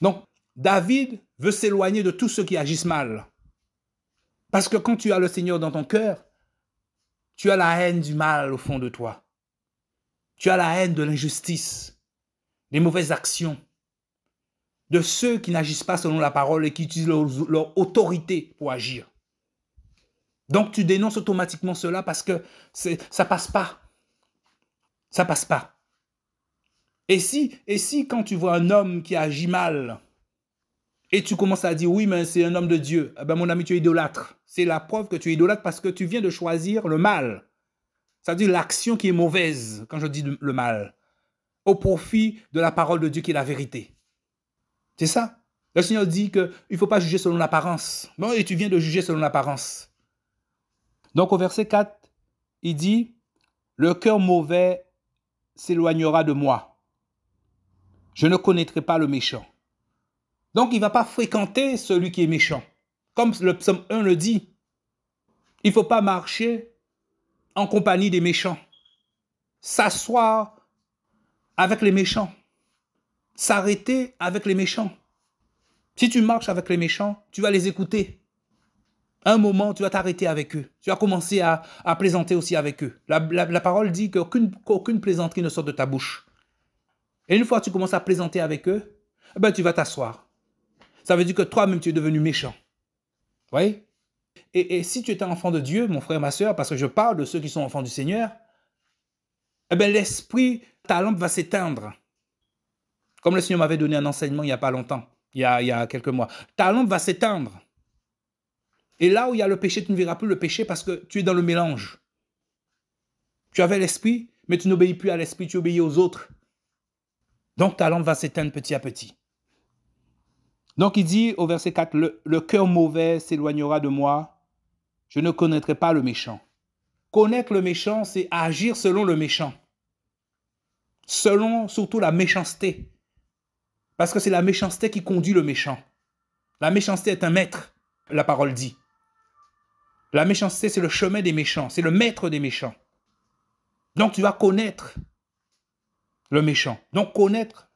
Donc, David veut s'éloigner de tous ceux qui agissent mal. Parce que quand tu as le Seigneur dans ton cœur, tu as la haine du mal au fond de toi. Tu as la haine de l'injustice, des mauvaises actions, de ceux qui n'agissent pas selon la parole et qui utilisent leur autorité pour agir. Donc, tu dénonces automatiquement cela parce que ça passe pas. Ça passe pas. Et si quand tu vois un homme qui agit mal et tu commences à dire oui, mais c'est un homme de Dieu, eh ben, mon ami, tu es idolâtre. C'est la preuve que tu es idolâtre parce que tu viens de choisir le mal. C'est-à-dire l'action qui est mauvaise, quand je dis le mal, au profit de la parole de Dieu qui est la vérité. C'est ça. Le Seigneur dit qu'il ne faut pas juger selon l'apparence. Bon, et tu viens de juger selon l'apparence. Donc au verset 4, il dit, « Le cœur mauvais s'éloignera de moi. Je ne connaîtrai pas le méchant. » Donc il ne va pas fréquenter celui qui est méchant. Comme le psaume 1 le dit, il ne faut pas marcher en compagnie des méchants. S'asseoir avec les méchants. S'arrêter avec les méchants. Si tu marches avec les méchants, tu vas les écouter. Un moment, tu vas t'arrêter avec eux. Tu vas commencer à plaisanter aussi avec eux. La parole dit qu'aucune plaisanterie ne sort de ta bouche. Et une fois que tu commences à plaisanter avec eux, eh ben, tu vas t'asseoir. Ça veut dire que toi-même, tu es devenu méchant. Vous voyez? Et si tu es un enfant de Dieu, mon frère, ma soeur, parce que je parle de ceux qui sont enfants du Seigneur, eh ben, l'esprit, ta lampe va s'éteindre. Comme le Seigneur m'avait donné un enseignement il n'y a pas longtemps, il y a quelques mois. Ta lampe va s'éteindre. Et là où il y a le péché, tu ne verras plus le péché parce que tu es dans le mélange. Tu avais l'esprit, mais tu n'obéis plus à l'esprit, tu obéis aux autres. Donc ta lampe va s'éteindre petit à petit. Donc il dit au verset 4, le cœur mauvais s'éloignera de moi, je ne connaîtrai pas le méchant. Connaître le méchant, c'est agir selon le méchant. Selon surtout la méchanceté. Parce que c'est la méchanceté qui conduit le méchant. La méchanceté est un maître, la parole dit. La méchanceté, c'est le chemin des méchants, c'est le maître des méchants. Donc tu vas connaître le méchant. Donc connaître,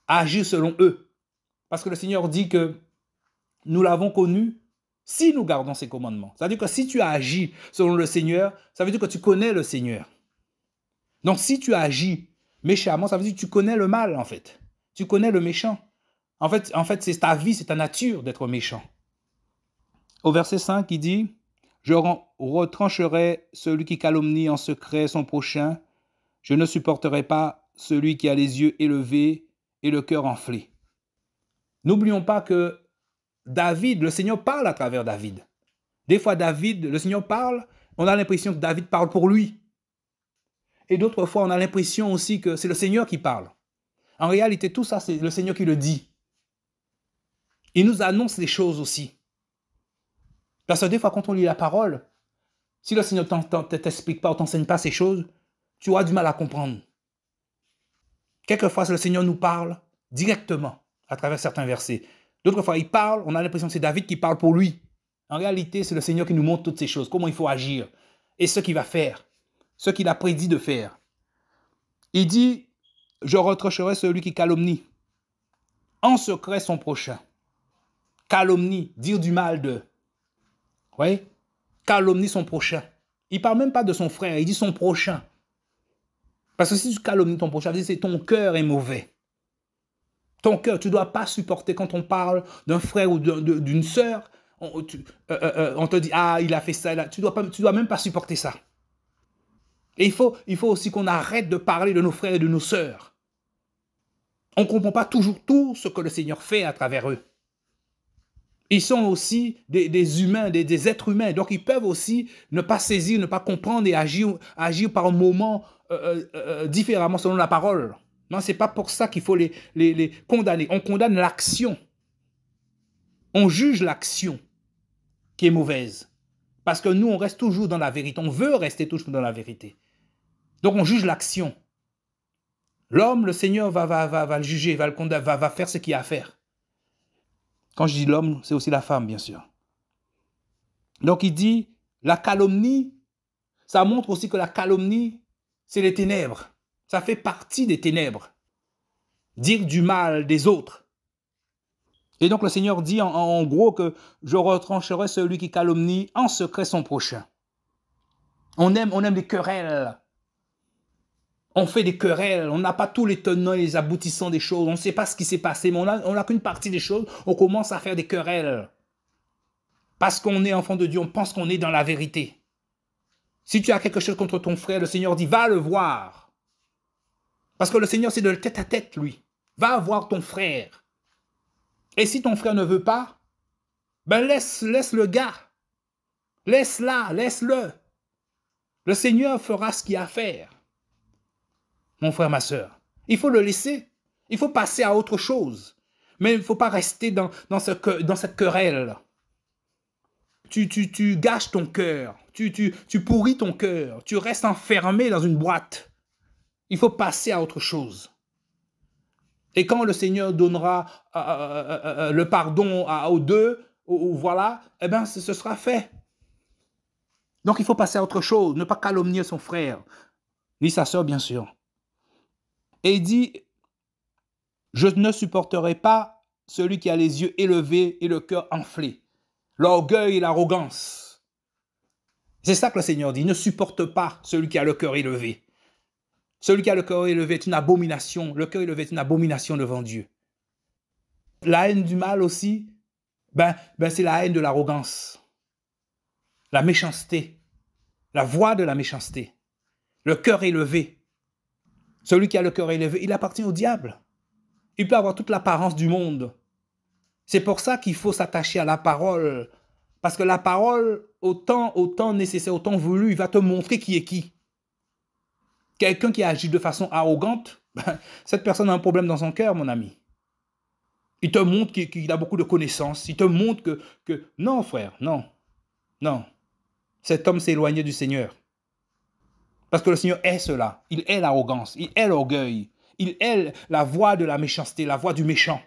agir selon eux. Parce que le Seigneur dit que nous l'avons connu si nous gardons ses commandements. Ça veut dire que si tu agis selon le Seigneur, ça veut dire que tu connais le Seigneur. Donc si tu agis méchamment, ça veut dire que tu connais le mal en fait. Tu connais le méchant. En fait c'est ta vie, c'est ta nature d'être méchant. Au verset 5, il dit, « Je retrancherai celui qui calomnie en secret son prochain. Je ne supporterai pas celui qui a les yeux élevés et le cœur enflé. » N'oublions pas que David, le Seigneur parle à travers David. Des fois, le Seigneur parle, on a l'impression que David parle pour lui. et d'autres fois, on a l'impression aussi que c'est le Seigneur qui parle. En réalité, tout ça, c'est le Seigneur qui le dit. Il nous annonce les choses aussi. Parce que des fois, quand on lit la parole, si le Seigneur ne t'explique pas ou t'enseigne pas ces choses, tu auras du mal à comprendre. Quelquefois, le Seigneur nous parle directement à travers certains versets. D'autres fois, il parle, on a l'impression que c'est David qui parle pour lui. En réalité, c'est le Seigneur qui nous montre toutes ces choses, comment il faut agir et ce qu'il va faire, ce qu'il a prédit de faire. Il dit, je retrancherai celui qui calomnie en secret son prochain. Calomnie, dire du mal de. Oui, calomnie son prochain. Il ne parle même pas de son frère, il dit son prochain. Parce que si tu calomnies ton prochain, c'est ton cœur est mauvais. Ton cœur, tu ne dois pas supporter quand on parle d'un frère ou d'une sœur, on te dit, ah, il a fait ça, tu dois même pas supporter ça. Et il faut aussi qu'on arrête de parler de nos frères et de nos sœurs. On ne comprend pas toujours tout ce que le Seigneur fait à travers eux. Ils sont aussi des humains, des êtres humains. Donc, ils peuvent aussi ne pas saisir, ne pas comprendre et agir par moments différemment selon la parole. Non, ce n'est pas pour ça qu'il faut les condamner. On condamne l'action. On juge l'action qui est mauvaise. Parce que nous, on reste toujours dans la vérité. On veut rester toujours dans la vérité. Donc, on juge l'action. L'homme, le Seigneur va le juger, va le condamner, va faire ce qu'il a à faire. Quand je dis l'homme, c'est aussi la femme, bien sûr. Donc, il dit, la calomnie, ça montre aussi que la calomnie, c'est les ténèbres. Ça fait partie des ténèbres. Dire du mal des autres. Et donc, le Seigneur dit en gros que je retrancherai celui qui calomnie en secret son prochain. On aime les querelles. On fait des querelles. On n'a pas tous les tenants et les aboutissants des choses. On ne sait pas ce qui s'est passé, mais on n'a qu'une partie des choses. On commence à faire des querelles. Parce qu'on est enfant de Dieu, on pense qu'on est dans la vérité. Si tu as quelque chose contre ton frère, le Seigneur dit, va le voir. Parce que le Seigneur, c'est de tête à tête, lui. Va voir ton frère. Et si ton frère ne veut pas, ben laisse le gars. Laisse-le. Le Seigneur fera ce qu'il a à faire. Mon frère, ma soeur. Il faut le laisser. Il faut passer à autre chose. Mais il ne faut pas rester dans cette querelle. Tu gâches ton cœur. Tu pourris ton cœur. Tu restes enfermé dans une boîte. Il faut passer à autre chose. Et quand le Seigneur donnera le pardon aux deux, voilà, eh bien, ce sera fait. Donc, il faut passer à autre chose. Ne pas calomnier son frère, ni sa sœur, bien sûr. Et il dit, je ne supporterai pas celui qui a les yeux élevés et le cœur enflé. L'orgueil et l'arrogance. C'est ça que le Seigneur dit. Ne supporte pas celui qui a le cœur élevé. Celui qui a le cœur élevé est une abomination. Le cœur élevé est une abomination devant Dieu. La haine du mal aussi, c'est la haine de l'arrogance. La méchanceté. La voix de la méchanceté. Le cœur élevé. Celui qui a le cœur élevé, il appartient au diable. Il peut avoir toute l'apparence du monde. C'est pour ça qu'il faut s'attacher à la parole. Parce que la parole, autant nécessaire, autant voulu, il va te montrer qui est qui. Quelqu'un qui agit de façon arrogante, cette personne a un problème dans son cœur, mon ami. Il te montre qu'il a beaucoup de connaissances. Il te montre que non, frère, non. Cet homme s'est éloigné du Seigneur. Parce que le Seigneur est cela. Il est l'arrogance, il est l'orgueil, il est la voix de la méchanceté, la voix du méchant.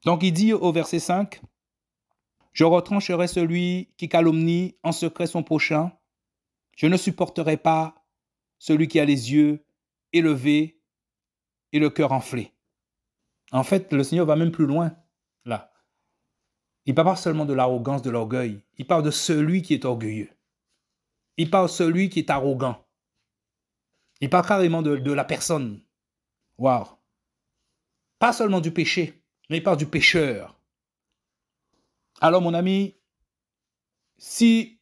Donc il dit au verset 5, « Je retrancherai celui qui calomnie en secret son prochain. Je ne supporterai pas celui qui a les yeux élevés et le cœur enflé. » En fait, le Seigneur va même plus loin, là. Il ne parle pas seulement de l'arrogance, de l'orgueil. Il parle de celui qui est orgueilleux. Il parle de celui qui est arrogant. Il parle carrément de la personne. Waouh. Pas seulement du péché, mais il parle du pécheur. Alors, mon ami, si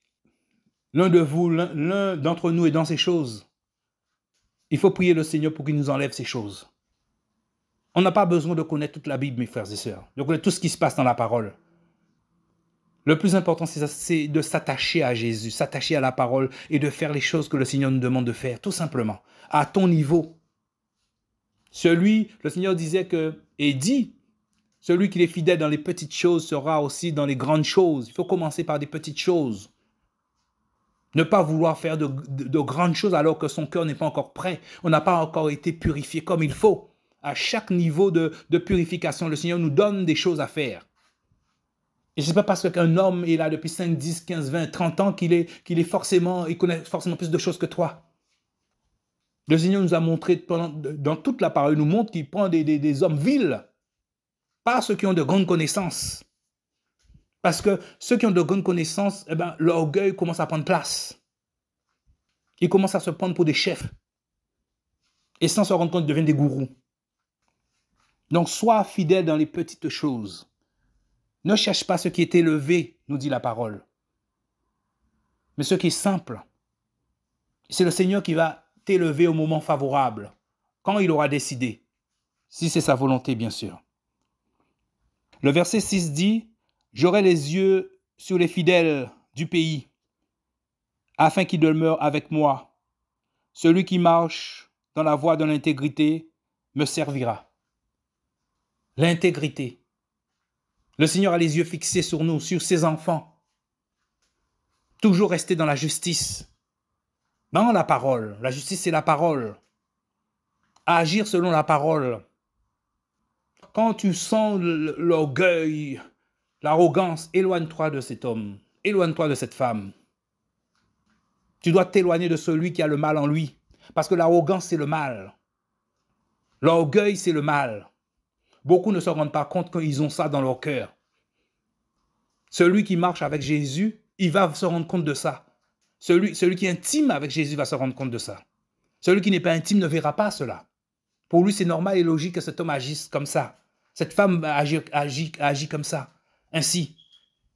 l'un d'entre nous est dans ces choses, il faut prier le Seigneur pour qu'il nous enlève ces choses. On n'a pas besoin de connaître toute la Bible, mes frères et sœurs, de connaître tout ce qui se passe dans la parole. Le plus important, c'est de s'attacher à Jésus, s'attacher à la parole et de faire les choses que le Seigneur nous demande de faire, tout simplement, à ton niveau. Le Seigneur disait et dit, celui qui est fidèle dans les petites choses sera aussi dans les grandes choses. Il faut commencer par des petites choses. Ne pas vouloir faire de grandes choses alors que son cœur n'est pas encore prêt. On n'a pas encore été purifié comme il faut. À chaque niveau de purification, le Seigneur nous donne des choses à faire. Et ce n'est pas parce qu'un homme est là depuis 5, 10, 15, 20, 30 ans il connaît forcément plus de choses que toi. Le Seigneur nous a montré, dans toute la parole, il nous montre qu'il prend des hommes vils, pas ceux qui ont de grandes connaissances. Parce que ceux qui ont de grandes connaissances, l'orgueil commence à prendre place. Ils commencent à se prendre pour des chefs. Et sans se rendre compte, ils deviennent des gourous. Donc, sois fidèle dans les petites choses. Ne cherche pas ce qui est élevé, nous dit la parole, mais ce qui est simple. C'est le Seigneur qui va t'élever au moment favorable, quand il aura décidé, si c'est sa volonté, bien sûr. Le verset 6 dit, « J'aurai les yeux sur les fidèles du pays, afin qu'ils demeurent avec moi. Celui qui marche dans la voie de l'intégrité me servira. » L'intégrité. Le Seigneur a les yeux fixés sur nous, sur ses enfants. Toujours rester dans la justice, dans la parole. La justice, c'est la parole. Agir selon la parole. Quand tu sens l'orgueil, l'arrogance, éloigne-toi de cet homme, éloigne-toi de cette femme. Tu dois t'éloigner de celui qui a le mal en lui, parce que l'arrogance, c'est le mal. L'orgueil, c'est le mal. Beaucoup ne se rendent pas compte qu'ils ont ça dans leur cœur. Celui qui marche avec Jésus, il va se rendre compte de ça. Celui qui est intime avec Jésus va se rendre compte de ça. Celui qui n'est pas intime ne verra pas cela. Pour lui, c'est normal et logique que cet homme agisse comme ça. Cette femme agit comme ça, ainsi.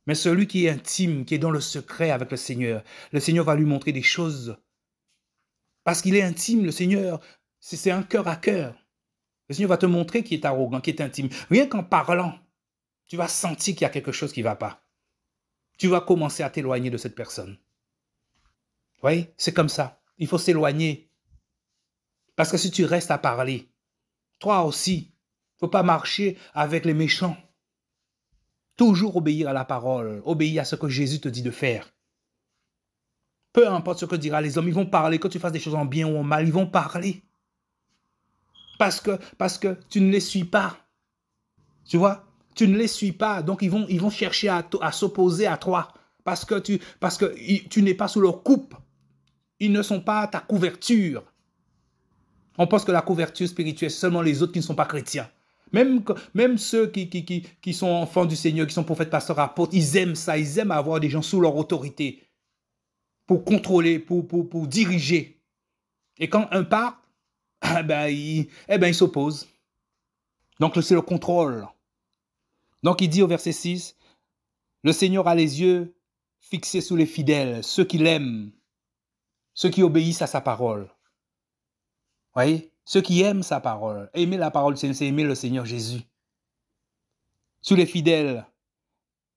Mais celui qui est intime, qui est dans le secret avec le Seigneur va lui montrer des choses. Parce qu'il est intime, le Seigneur, c'est un cœur à cœur. Le Seigneur va te montrer qui est arrogant, qui est intime. Rien qu'en parlant, tu vas sentir qu'il y a quelque chose qui ne va pas. Tu vas commencer à t'éloigner de cette personne. Vous voyez, c'est comme ça. Il faut s'éloigner. Parce que si tu restes à parler, toi aussi, il ne faut pas marcher avec les méchants. Toujours obéir à la parole, obéir à ce que Jésus te dit de faire. Peu importe ce que diront les hommes, ils vont parler, que tu fasses des choses en bien ou en mal, ils vont parler. Parce que tu ne les suis pas. Tu vois? Tu ne les suis pas. Donc, ils vont chercher à s'opposer à toi. Parce que tu n'es pas sous leur coupe. Ils ne sont pas ta couverture. On pense que la couverture spirituelle, c'est seulement les autres qui ne sont pas chrétiens. Même ceux qui sont enfants du Seigneur, qui sont prophètes, pasteurs, apôtres, ils aiment ça. Ils aiment avoir des gens sous leur autorité. Pour contrôler, pour diriger. Et quand un part, il s'oppose. Donc, c'est le contrôle. Donc, il dit au verset 6, « Le Seigneur a les yeux fixés sur les fidèles, ceux qui l'aiment, ceux qui obéissent à sa parole. » Vous voyez? Ceux qui aiment sa parole. Aimer la parole du Seigneur, c'est aimer le Seigneur Jésus. Sur les fidèles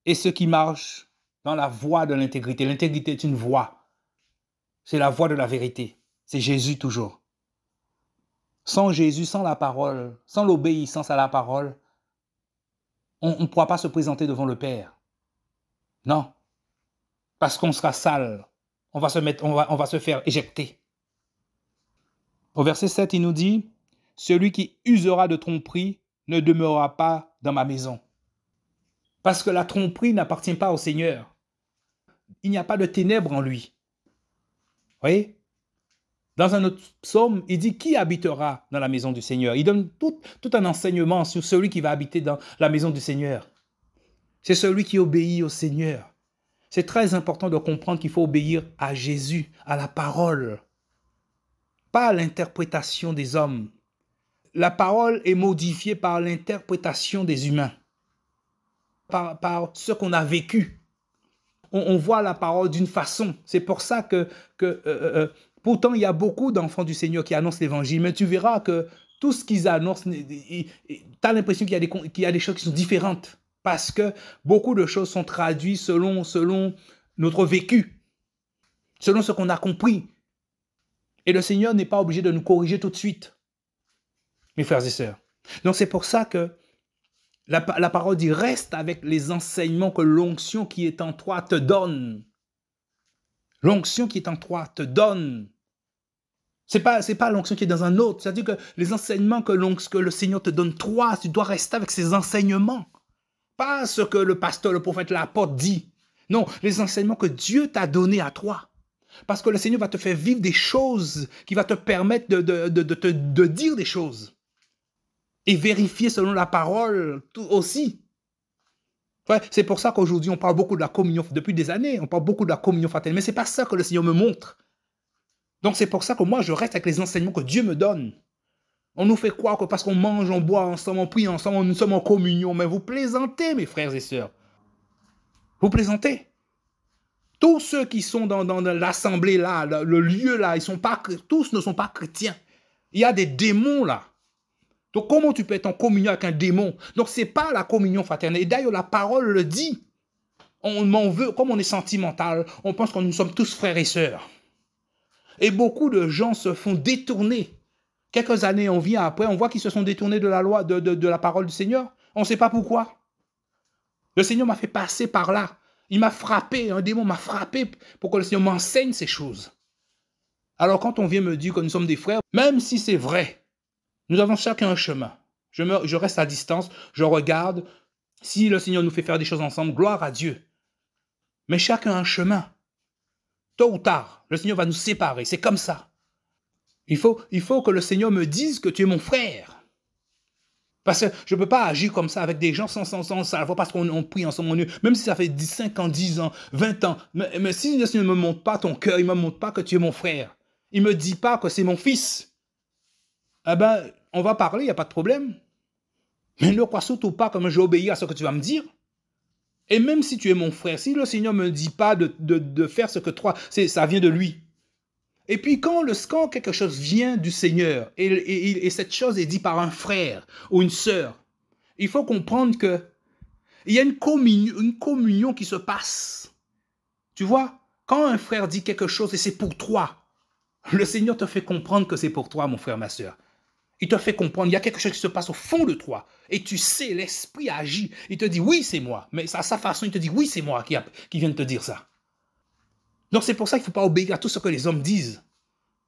et ceux qui marchent dans la voie de l'intégrité. L'intégrité est une voie. C'est la voie de la vérité. C'est Jésus toujours. Sans Jésus, sans la parole, sans l'obéissance à la parole, on ne pourra pas se présenter devant le Père. Non. Parce qu'on sera sale. On va se faire éjecter. Au verset 7, il nous dit, « Celui qui usera de tromperie ne demeurera pas dans ma maison. » Parce que la tromperie n'appartient pas au Seigneur. Il n'y a pas de ténèbres en lui. Vous voyez? Dans un autre psaume, il dit qui habitera dans la maison du Seigneur. Il donne tout un enseignement sur celui qui va habiter dans la maison du Seigneur. C'est celui qui obéit au Seigneur. C'est très important de comprendre qu'il faut obéir à Jésus, à la parole, pas à l'interprétation des hommes. La parole est modifiée par l'interprétation des humains, par ce qu'on a vécu. On voit la parole d'une façon. C'est pour ça que pourtant, il y a beaucoup d'enfants du Seigneur qui annoncent l'évangile, mais tu verras que tout ce qu'ils annoncent, tu as l'impression qu'il y a des choses qui sont différentes. Parce que beaucoup de choses sont traduites selon notre vécu, selon ce qu'on a compris. Et le Seigneur n'est pas obligé de nous corriger tout de suite, mes frères et sœurs. Donc c'est pour ça que la parole dit, reste avec les enseignements que l'onction qui est en toi te donne. L'onction qui est en toi te donne. C'est pas l'onction qui est dans un autre. C'est-à-dire que les enseignements que le Seigneur te donne, toi, tu dois rester avec ces enseignements. Pas ce que le pasteur, le prophète, l'apôtre dit. Non, les enseignements que Dieu t'a donnés à toi. Parce que le Seigneur va te faire vivre des choses qui va te permettre de dire des choses. Et vérifier selon la parole aussi. Ouais, c'est pour ça qu'aujourd'hui, on parle beaucoup de la communion, depuis des années, on parle beaucoup de la communion fraternelle. Mais ce n'est pas ça que le Seigneur me montre. Donc c'est pour ça que moi, je reste avec les enseignements que Dieu me donne. On nous fait croire que parce qu'on mange, on boit ensemble, on prie ensemble, nous sommes en communion. Mais vous plaisantez, mes frères et sœurs. Vous plaisantez. Tous ceux qui sont dans l'assemblée là, le lieu là, tous ne sont pas chrétiens. Il y a des démons là. Donc comment tu peux être en communion avec un démon? Donc ce n'est pas la communion fraternelle. Et d'ailleurs, la parole le dit. On m'en veut, comme on est sentimental, on pense que nous sommes tous frères et sœurs. Et beaucoup de gens se font détourner. Quelques années, on vient après, on voit qu'ils se sont détournés de la loi, de la parole du Seigneur. On ne sait pas pourquoi. Le Seigneur m'a fait passer par là. Il m'a frappé, un démon m'a frappé pour que le Seigneur m'enseigne ces choses. Alors quand on vient me dire que nous sommes des frères, même si c'est vrai, nous avons chacun un chemin. Je reste à distance, je regarde. Si le Seigneur nous fait faire des choses ensemble, gloire à Dieu. Mais chacun a un chemin. Tôt ou tard, le Seigneur va nous séparer. C'est comme ça. Il faut que le Seigneur me dise que tu es mon frère. Parce que je ne peux pas agir comme ça avec des gens sans savoir parce qu'on prie ensemble. Même si ça fait 5 ans, 10 ans, 20 ans. Mais si le Seigneur ne me montre pas ton cœur, il ne me montre pas que tu es mon frère. Il ne me dit pas que c'est mon fils. Eh bien, on va parler, il n'y a pas de problème. Mais ne crois surtout pas que je vais obéir à ce que tu vas me dire. Et même si tu es mon frère, si le Seigneur ne me dit pas de faire ce que toi, ça vient de lui. Et puis quand quelque chose vient du Seigneur et cette chose est dite par un frère ou une sœur, il faut comprendre qu'il y a une communion qui se passe. Tu vois, quand un frère dit quelque chose et c'est pour toi, le Seigneur te fait comprendre que c'est pour toi, mon frère, ma sœur. Il te fait comprendre, il y a quelque chose qui se passe au fond de toi. Et tu sais, l'esprit agit. Il te dit, oui, c'est moi. Mais à sa façon, il te dit, oui, c'est moi qui vient de te dire ça. Donc c'est pour ça qu'il ne faut pas obéir à tout ce que les hommes disent.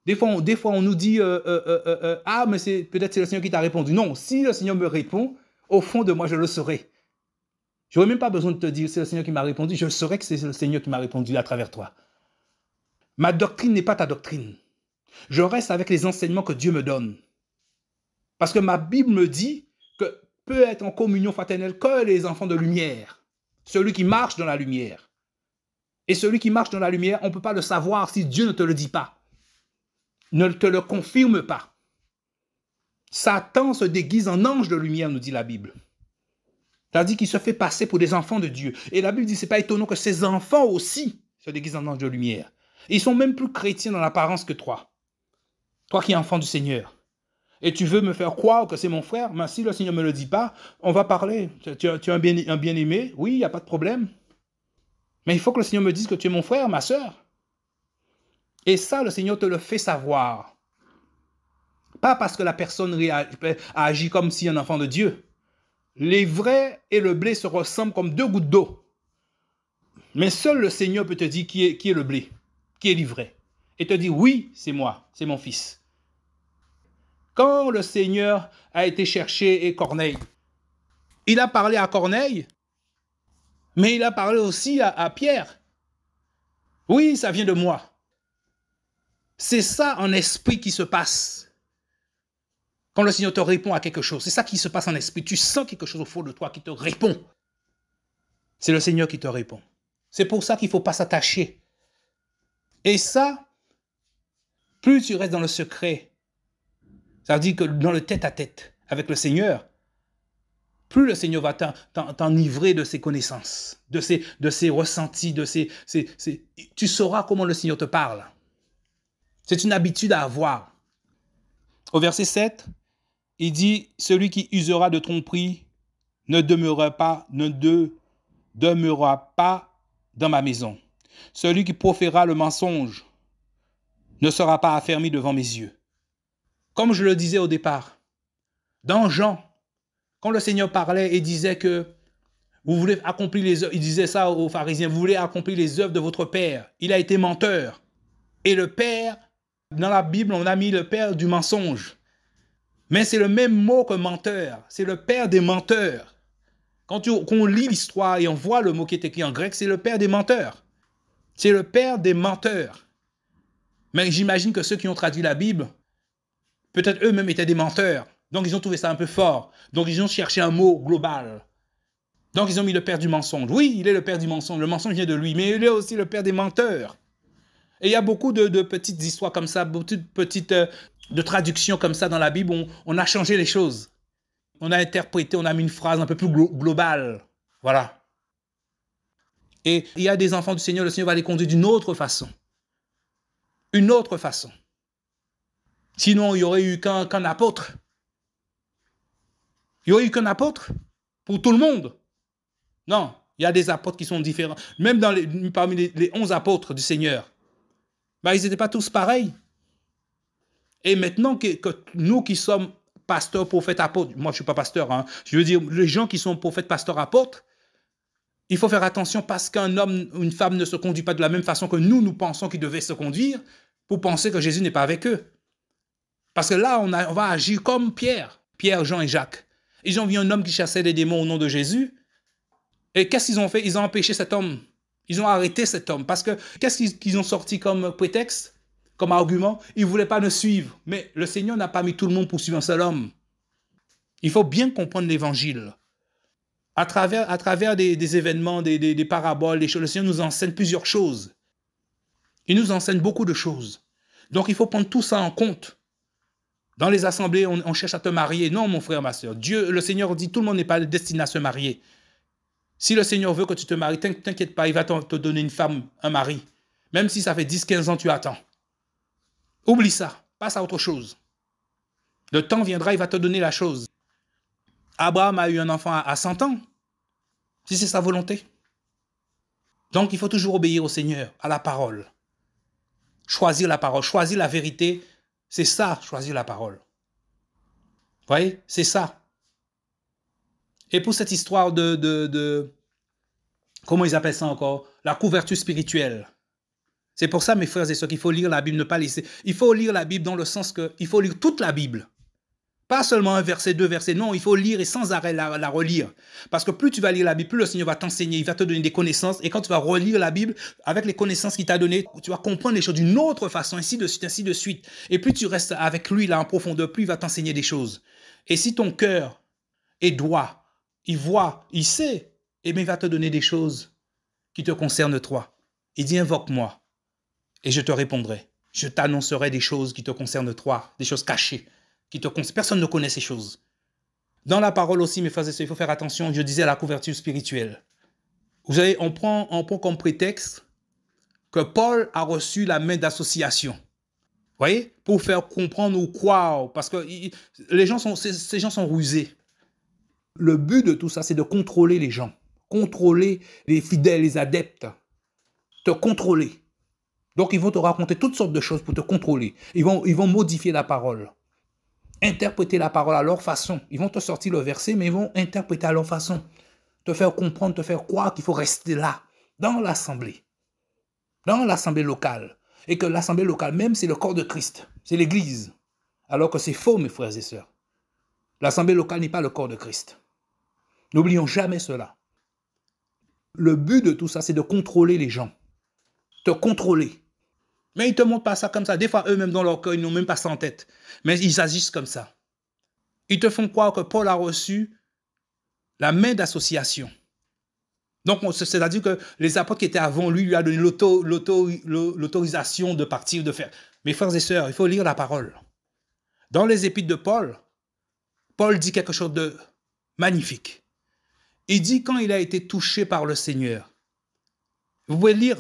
Des fois, on nous dit, ah, mais peut-être c'est le Seigneur qui t'a répondu. Non, si le Seigneur me répond, au fond de moi, je le saurai. Je n'aurai même pas besoin de te dire, c'est le Seigneur qui m'a répondu. Je saurai que c'est le Seigneur qui m'a répondu à travers toi. Ma doctrine n'est pas ta doctrine. Je reste avec les enseignements que Dieu me donne. Parce que ma Bible me dit que peut être en communion fraternelle que les enfants de lumière. Celui qui marche dans la lumière. Et celui qui marche dans la lumière, on ne peut pas le savoir si Dieu ne te le dit pas. Ne te le confirme pas. Satan se déguise en ange de lumière, nous dit la Bible. C'est-à-dire qu'il se fait passer pour des enfants de Dieu. Et la Bible dit, ce n'est pas étonnant que ces enfants aussi se déguisent en ange de lumière. Ils sont même plus chrétiens dans l'apparence que toi. Toi qui es enfant du Seigneur. Et tu veux me faire croire que c'est mon frère, mais si le Seigneur ne me le dit pas, on va parler. Tu es un bien-aimé, oui, il n'y a pas de problème. Mais il faut que le Seigneur me dise que tu es mon frère, ma sœur. Et ça, le Seigneur te le fait savoir. Pas parce que la personne a agi comme si un enfant de Dieu. Les vrais et le blé se ressemblent comme 2 gouttes d'eau. Mais seul le Seigneur peut te dire qui est le blé, qui est l'ivraie. Et te dire, oui, c'est moi, c'est mon fils. Quand le Seigneur a été chercher Corneille, il a parlé à Corneille, mais il a parlé aussi à Pierre. Oui, ça vient de moi. C'est ça en esprit qui se passe. Quand le Seigneur te répond à quelque chose, c'est ça qui se passe en esprit. Tu sens quelque chose au fond de toi qui te répond. C'est le Seigneur qui te répond. C'est pour ça qu'il ne faut pas s'attacher. Et ça, plus tu restes dans le secret, ça veut dire que dans le tête-à-tête avec le Seigneur, plus le Seigneur va t'enivrer de ses connaissances, de ses ressentis, tu sauras comment le Seigneur te parle. C'est une habitude à avoir. Au verset 7, il dit, celui qui usera de tromperie demeurera pas dans ma maison. Celui qui proférera le mensonge ne sera pas affermi devant mes yeux. Comme je le disais au départ, dans Jean, quand le Seigneur parlait et disait que vous voulez accomplir les œuvres, il disait ça aux pharisiens, vous voulez accomplir les œuvres de votre père. Il a été menteur. Et le père, dans la Bible, on a mis le père du mensonge. Mais c'est le même mot que menteur. C'est le père des menteurs. Quand on lit l'histoire et on voit le mot qui est écrit en grec, c'est le père des menteurs. C'est le père des menteurs. Mais j'imagine que ceux qui ont traduit la Bible, peut-être eux-mêmes étaient des menteurs. Donc ils ont trouvé ça un peu fort. Donc ils ont cherché un mot global. Donc ils ont mis le père du mensonge. Oui, il est le père du mensonge. Le mensonge vient de lui. Mais il est aussi le père des menteurs. Et il y a beaucoup de petites histoires comme ça, beaucoup de petites de traductions comme ça dans la Bible. On a changé les choses. On a interprété, on a mis une phrase un peu plus globale. Voilà. Et il y a des enfants du Seigneur, le Seigneur va les conduire d'une autre façon. Une autre façon. Sinon, il n'y aurait eu qu'un apôtre. Il n'y aurait eu qu'un apôtre pour tout le monde. Non, il y a des apôtres qui sont différents. Même parmi les 11 apôtres du Seigneur, ils n'étaient pas tous pareils. Et maintenant que nous qui sommes pasteurs, prophètes, apôtres, moi je ne suis pas pasteur, hein, je veux dire, les gens qui sont prophètes, pasteurs, apôtres, il faut faire attention parce qu'un homme ou une femme ne se conduit pas de la même façon que nous pensons qu'ils devaient se conduire pour penser que Jésus n'est pas avec eux. Parce que là, on va agir comme Pierre, Jean et Jacques. Ils ont vu un homme qui chassait des démons au nom de Jésus. Et qu'est-ce qu'ils ont fait? Ils ont empêché cet homme. Ils ont arrêté cet homme. Parce que qu'est-ce qu'ils ont sorti comme prétexte, comme argument? Ils ne voulaient pas nous suivre. Mais le Seigneur n'a pas mis tout le monde pour suivre un seul homme. Il faut bien comprendre l'évangile. À travers des événements, des paraboles, des choses, le Seigneur nous enseigne plusieurs choses. Il nous enseigne beaucoup de choses. Donc il faut prendre tout ça en compte. Dans les assemblées, on cherche à te marier. Non, mon frère, ma soeur. Le Seigneur dit, tout le monde n'est pas destiné à se marier. Si le Seigneur veut que tu te maries, t'inquiète pas, il va te donner une femme, un mari. Même si ça fait 10, 15 ans, tu attends. Oublie ça, passe à autre chose. Le temps viendra, il va te donner la chose. Abraham a eu un enfant à 100 ans, si c'est sa volonté. Donc, il faut toujours obéir au Seigneur, à la parole. Choisir la parole, choisir la vérité, c'est ça, choisir la parole. Vous voyez, c'est ça. Et pour cette histoire comment ils appellent ça encore? La couverture spirituelle. C'est pour ça, mes frères et sœurs, qu'il faut lire la Bible, ne pas laisser. Il faut lire la Bible dans le sens qu'il faut lire toute la Bible. Pas seulement un verset, 2 versets. Non, il faut lire et sans arrêt la relire. Parce que plus tu vas lire la Bible, plus le Seigneur va t'enseigner, il va te donner des connaissances. Et quand tu vas relire la Bible, avec les connaissances qu'il t'a données, tu vas comprendre les choses d'une autre façon, ainsi de suite, ainsi de suite. Et plus tu restes avec lui là en profondeur, plus il va t'enseigner des choses. Et si ton cœur est droit, il voit, il sait, et bien il va te donner des choses qui te concernent toi. Il dit, invoque-moi et je te répondrai. Je t'annoncerai des choses qui te concernent toi, des choses cachées. Personne ne connaît ces choses. Dans la parole aussi, mes frères et sœurs, il faut faire attention, je disais, à la couverture spirituelle. Vous savez, on prend comme prétexte que Paul a reçu la main d'association. Vous voyez? Pour faire comprendre ou croire, parce que ces gens sont rusés. Le but de tout ça, c'est de contrôler les gens. Contrôler les fidèles, les adeptes. Te contrôler. Donc, ils vont te raconter toutes sortes de choses pour te contrôler. Ils vont modifier la parole. Interpréter la parole à leur façon. Ils vont te sortir le verset, mais ils vont interpréter à leur façon. Te faire comprendre, te faire croire qu'il faut rester là, dans l'assemblée locale. Et que l'assemblée locale même, c'est le corps de Christ. C'est l'église. Alors que c'est faux, mes frères et sœurs. L'assemblée locale n'est pas le corps de Christ. N'oublions jamais cela. Le but de tout ça, c'est de contrôler les gens. Te contrôler. Mais ils ne te montrent pas ça comme ça. Des fois, eux-mêmes, dans leur cœur, ils n'ont même pas ça en tête. Mais ils agissent comme ça. Ils te font croire que Paul a reçu la main d'association. Donc, c'est-à-dire que les apôtres qui étaient avant lui a donné l'autorisation de partir, de faire. Mes frères et sœurs, il faut lire la parole. Dans les épîtres de Paul, Paul dit quelque chose de magnifique. Il dit quand il a été touché par le Seigneur. Vous pouvez lire.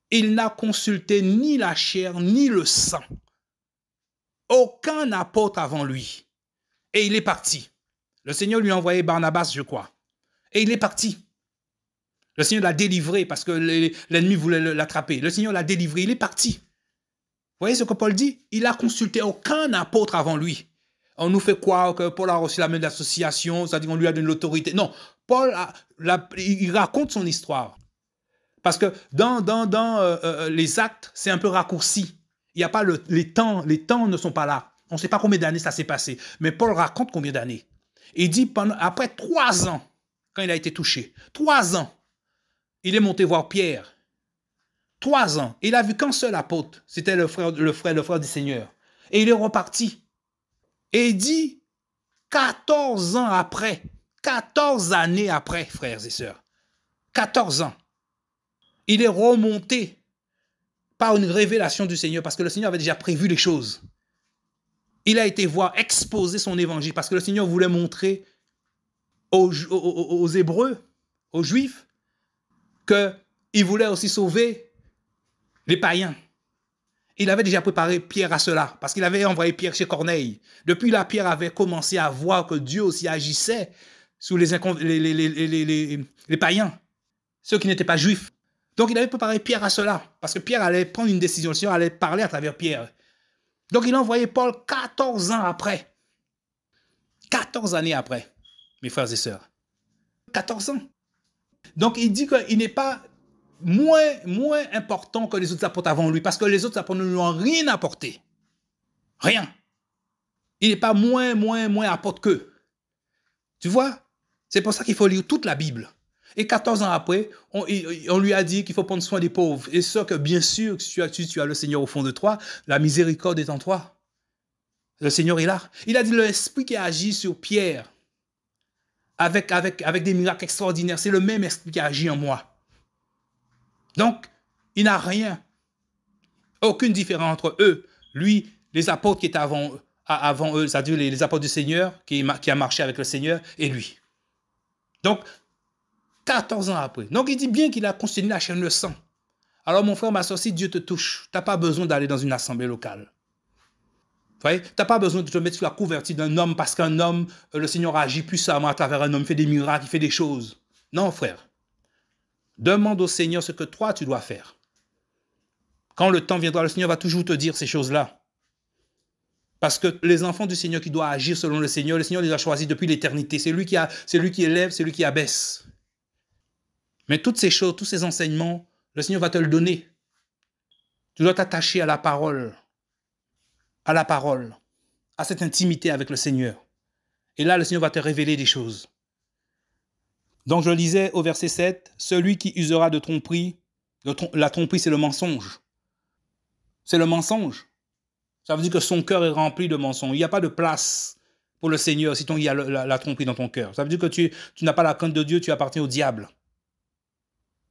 Il n'a consulté ni la chair ni le sang. Aucun apôtre avant lui. Et il est parti. Le Seigneur lui a envoyé Barnabas, je crois. Et il est parti. Le Seigneur l'a délivré parce que l'ennemi voulait l'attraper. Le Seigneur l'a délivré, il est parti. Vous voyez ce que Paul dit? Il n'a consulté aucun apôtre avant lui. On nous fait croire que Paul a reçu la même d'association, c'est-à-dire qu'on lui a donné l'autorité. Non, Paul, il raconte son histoire. Parce que dans les actes, c'est un peu raccourci. Il n'y a pas les temps ne sont pas là. On ne sait pas combien d'années ça s'est passé. Mais Paul raconte combien d'années. Il dit, après 3 ans, quand il a été touché, 3 ans, il est monté voir Pierre. 3 ans. Il a vu qu'un seul apôtre. C'était le frère du Seigneur. Et il est reparti. Et il dit, 14 ans après, 14 années après, frères et sœurs, 14 ans, il est remonté par une révélation du Seigneur, parce que le Seigneur avait déjà prévu les choses. Il a été voir exposer son évangile, parce que le Seigneur voulait montrer aux Hébreux, aux Juifs, qu'il voulait aussi sauver les païens. Il avait déjà préparé Pierre à cela, parce qu'il avait envoyé Pierre chez Corneille. Depuis là, Pierre avait commencé à voir que Dieu aussi agissait sur les païens, ceux qui n'étaient pas juifs. Donc il avait préparé Pierre à cela, parce que Pierre allait prendre une décision, le Seigneur allait parler à travers Pierre. Donc il a envoyé Paul 14 ans après. 14 années après, mes frères et sœurs. 14 ans. Donc il dit qu'il n'est pas moins important que les autres apôtres avant lui, parce que les autres apôtres ne lui ont rien apporté. Rien. Il n'est pas moins apôtre qu'eux. Tu vois? C'est pour ça qu'il faut lire toute la Bible. Et 14 ans après, on lui a dit qu'il faut prendre soin des pauvres. Et ça que bien sûr, si tu as le Seigneur au fond de toi, la miséricorde est en toi. Le Seigneur est là. Il a dit l'esprit qui agit sur Pierre avec des miracles extraordinaires, c'est le même esprit qui agit en moi. Donc, il n'a rien. Aucune différence entre eux. Lui, les apôtres qui étaient avant eux, c'est-à-dire les apôtres du Seigneur, qui a marché avec le Seigneur, et lui. Donc, 14 ans après. Donc, il dit bien qu'il a constitué la chaîne de sang. Alors, mon frère, ma soeur, si Dieu te touche, tu n'as pas besoin d'aller dans une assemblée locale. Vous voyez, tu n'as pas besoin de te mettre sur la couverture d'un homme parce qu'un homme, le Seigneur agit puissamment à travers un homme, il fait des miracles, il fait des choses. Non, frère. Demande au Seigneur ce que toi, tu dois faire. Quand le temps viendra, le Seigneur va toujours te dire ces choses-là. Parce que les enfants du Seigneur qui doivent agir selon le Seigneur les a choisis depuis l'éternité. C'est lui qui élève, c'est lui qui abaisse. Mais toutes ces choses, tous ces enseignements, le Seigneur va te le donner. Tu dois t'attacher à la parole, à cette intimité avec le Seigneur. Et là, le Seigneur va te révéler des choses. Donc, je lisais au verset 7, « Celui qui usera de tromperie, la tromperie, c'est le mensonge. » C'est le mensonge. Ça veut dire que son cœur est rempli de mensonges. Il n'y a pas de place pour le Seigneur si il y a la tromperie dans ton cœur. Ça veut dire que tu n'as pas la crainte de Dieu, tu appartiens au diable.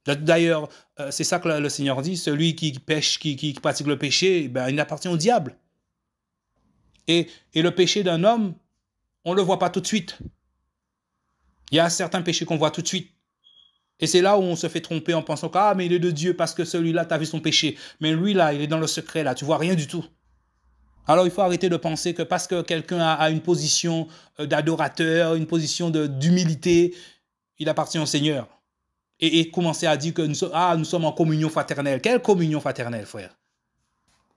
D'ailleurs, c'est ça que le Seigneur dit, celui qui pêche, qui pratique le péché, ben, il appartient au diable. Et le péché d'un homme, on ne le voit pas tout de suite. Il y a certains péchés qu'on voit tout de suite. Et c'est là où on se fait tromper en pensant que, mais il est de Dieu parce que celui-là, tu as vu son péché. Mais lui, là, il est dans le secret, là, tu vois rien du tout. Alors, il faut arrêter de penser que parce que quelqu'un a une position d'adorateur, une position d'humilité, il appartient au Seigneur. Et commencer à dire que nous sommes en communion fraternelle. Quelle communion fraternelle, frère?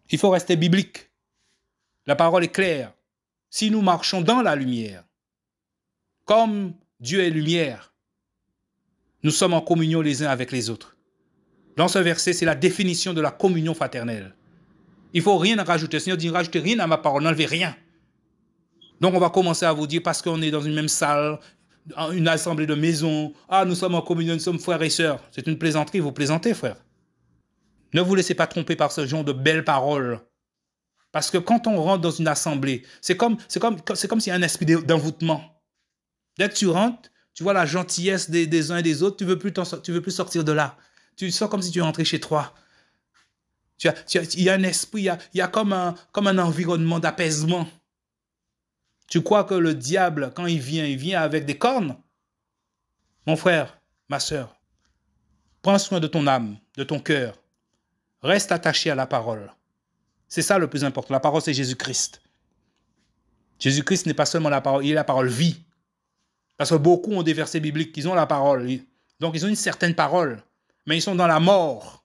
Il faut rester biblique. La parole est claire. Si nous marchons dans la lumière, comme Dieu est lumière, nous sommes en communion les uns avec les autres. Dans ce verset, c'est la définition de la communion fraternelle. Il ne faut rien rajouter. Le Seigneur dit, ne rajoutez rien à ma parole, n'enlevez rien. Donc, on va commencer à vous dire, parce qu'on est dans une même salle, une assemblée de maison, nous sommes en communion, nous sommes frères et sœurs. C'est une plaisanterie, vous plaisantez, frère. Ne vous laissez pas tromper par ce genre de belles paroles. Parce que quand on rentre dans une assemblée, c'est comme s'il y a un esprit d'envoûtement. Dès que tu rentres, tu vois la gentillesse des uns et des autres, tu veux plus sortir de là. Tu sens comme si tu rentrais chez toi. Il y a un esprit, il y a comme un environnement d'apaisement. Tu crois que le diable, quand il vient avec des cornes? Mon frère, ma sœur, prends soin de ton âme, de ton cœur. Reste attaché à la parole. C'est ça le plus important. La parole, c'est Jésus-Christ. Jésus-Christ n'est pas seulement la parole, il est la parole vie. Parce que beaucoup ont des versets bibliques, ils ont la parole. Donc, ils ont une certaine parole, mais ils sont dans la mort.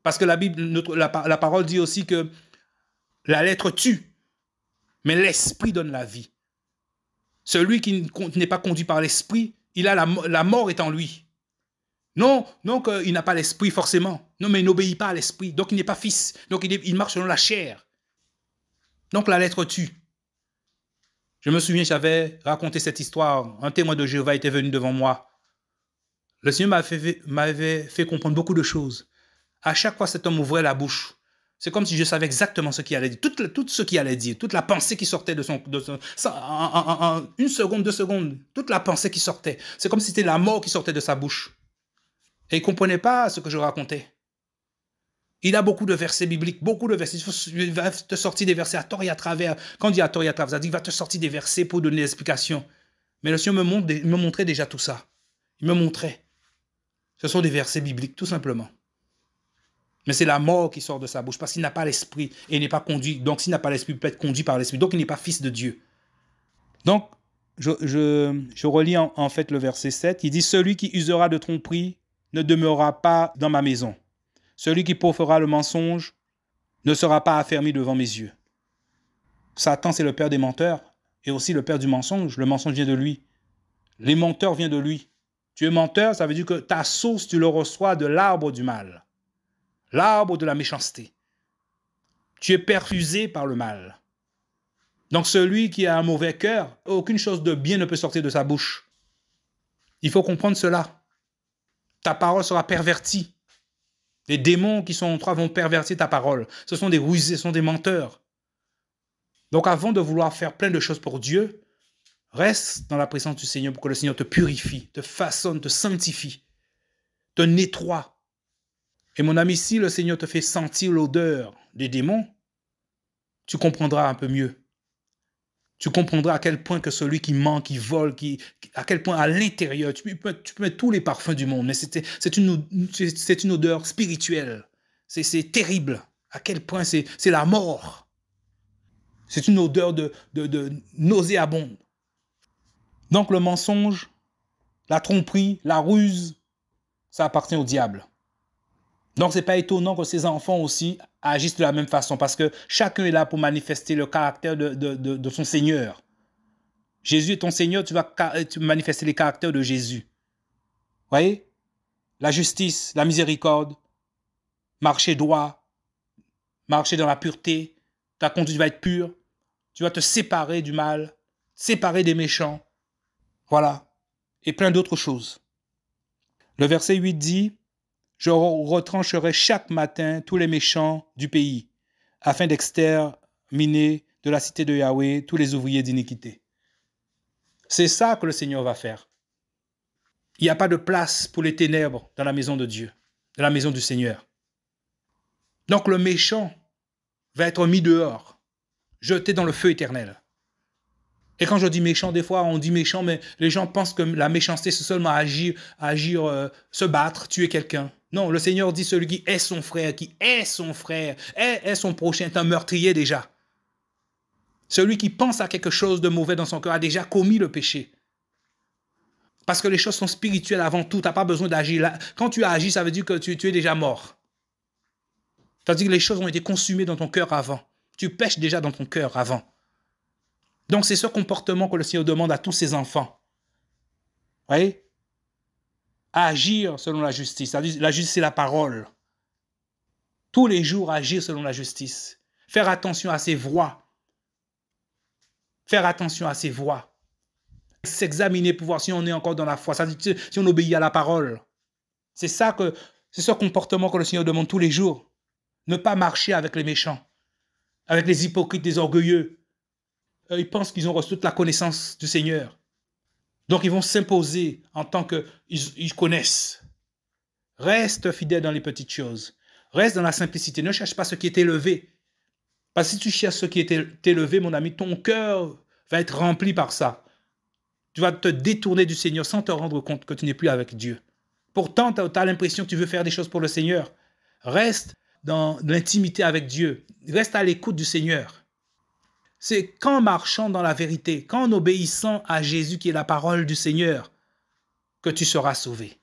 Parce que la Bible, la parole dit aussi que la lettre tue, mais l'esprit donne la vie. Celui qui n'est pas conduit par l'esprit, il a la mort est en lui. Non, qu'il n'a pas l'esprit forcément. Non, mais il n'obéit pas à l'esprit. Donc, il n'est pas fils. Donc, il marche selon la chair. Donc, la lettre tue. Je me souviens, j'avais raconté cette histoire. Un témoin de Jéhovah était venu devant moi. Le Seigneur m'avait fait comprendre beaucoup de choses. À chaque fois, cet homme ouvrait la bouche. C'est comme si je savais exactement ce qu'il allait dire. Tout ce qu'il allait dire, toute la pensée qui sortait en une seconde, 2 secondes, toute la pensée qui sortait. C'est comme si c'était la mort qui sortait de sa bouche. Et il ne comprenait pas ce que je racontais. Il a beaucoup de versets bibliques, beaucoup de versets. Il va te sortir des versets à tort et à travers. Quand on dit à tort et à travers, ça dit qu'il va te sortir des versets pour donner l'explication. Mais le Seigneur me montrait déjà tout ça. Il me montrait. Ce sont des versets bibliques, tout simplement. Mais c'est la mort qui sort de sa bouche parce qu'il n'a pas l'esprit et il n'est pas conduit. Donc, s'il n'a pas l'esprit, il peut être conduit par l'esprit. Donc, il n'est pas fils de Dieu. Donc, je relis en fait le verset 7. Il dit « Celui qui usera de tromperie ne demeurera pas dans ma maison. Celui qui proférera le mensonge ne sera pas affermi devant mes yeux. » Satan, c'est le père des menteurs et aussi le père du mensonge. Le mensonge vient de lui. Les menteurs viennent de lui. Tu es menteur, ça veut dire que ta source, tu le reçois de l'arbre du mal. L'arbre de la méchanceté. Tu es perfusé par le mal. Donc celui qui a un mauvais cœur, aucune chose de bien ne peut sortir de sa bouche. Il faut comprendre cela. Ta parole sera pervertie. Les démons qui sont en toi vont pervertir ta parole. Ce sont des rusés, ce sont des menteurs. Donc avant de vouloir faire plein de choses pour Dieu, reste dans la présence du Seigneur pour que le Seigneur te purifie, te façonne, te sanctifie, te nettoie. Et mon ami, si le Seigneur te fait sentir l'odeur des démons, tu comprendras un peu mieux. Tu comprendras à quel point que celui qui ment, qui vole, à quel point à l'intérieur, tu peux mettre tous les parfums du monde, mais c'est une odeur spirituelle. C'est terrible. À quel point c'est la mort. C'est une odeur de nauséabonde. Donc le mensonge, la tromperie, la ruse, ça appartient au diable. Donc, ce n'est pas étonnant que ces enfants aussi agissent de la même façon parce que chacun est là pour manifester le caractère de son Seigneur. Jésus est ton Seigneur, tu vas manifester les caractères de Jésus. Vous voyez? La justice, la miséricorde, marcher droit, marcher dans la pureté, ta conduite va être pure, tu vas te séparer du mal, séparer des méchants. Voilà. Et plein d'autres choses. Le verset 8 dit... Je retrancherai chaque matin tous les méchants du pays, afin d'exterminer de la cité de Yahweh tous les ouvriers d'iniquité. C'est ça que le Seigneur va faire. Il n'y a pas de place pour les ténèbres dans la maison de Dieu, dans la maison du Seigneur. Donc le méchant va être mis dehors, jeté dans le feu éternel. Et quand je dis méchant, des fois on dit méchant, mais les gens pensent que la méchanceté c'est seulement agir, se battre, tuer quelqu'un. Non, le Seigneur dit celui qui est son frère, est son prochain, est un meurtrier déjà. Celui qui pense à quelque chose de mauvais dans son cœur a déjà commis le péché. Parce que les choses sont spirituelles avant tout, tu n'as pas besoin d'agir. Quand tu agis, ça veut dire que tu es déjà mort. Ça veut dire que les choses ont été consumées dans ton cœur avant. Tu pêches déjà dans ton cœur avant. Donc c'est ce comportement que le Seigneur demande à tous ses enfants. Vous voyez? Agir selon la justice. C'est-à-dire, la justice, c'est la parole. Tous les jours, agir selon la justice. Faire attention à ses voies. Faire attention à ses voies. S'examiner pour voir si on est encore dans la foi. C'est-à-dire, si on obéit à la parole. C'est ce comportement que le Seigneur demande tous les jours. Ne pas marcher avec les méchants, avec les hypocrites, les orgueilleux. Ils pensent qu'ils ont reçu toute la connaissance du Seigneur. Donc, ils vont s'imposer en tant qu'ils connaissent. Reste fidèle dans les petites choses. Reste dans la simplicité. Ne cherche pas ce qui est élevé. Parce que si tu cherches ce qui est élevé, mon ami, ton cœur va être rempli par ça. Tu vas te détourner du Seigneur sans te rendre compte que tu n'es plus avec Dieu. Pourtant, tu as l'impression que tu veux faire des choses pour le Seigneur. Reste dans l'intimité avec Dieu. Reste à l'écoute du Seigneur. C'est qu'en marchant dans la vérité, qu'en obéissant à Jésus qui est la parole du Seigneur, que tu seras sauvé.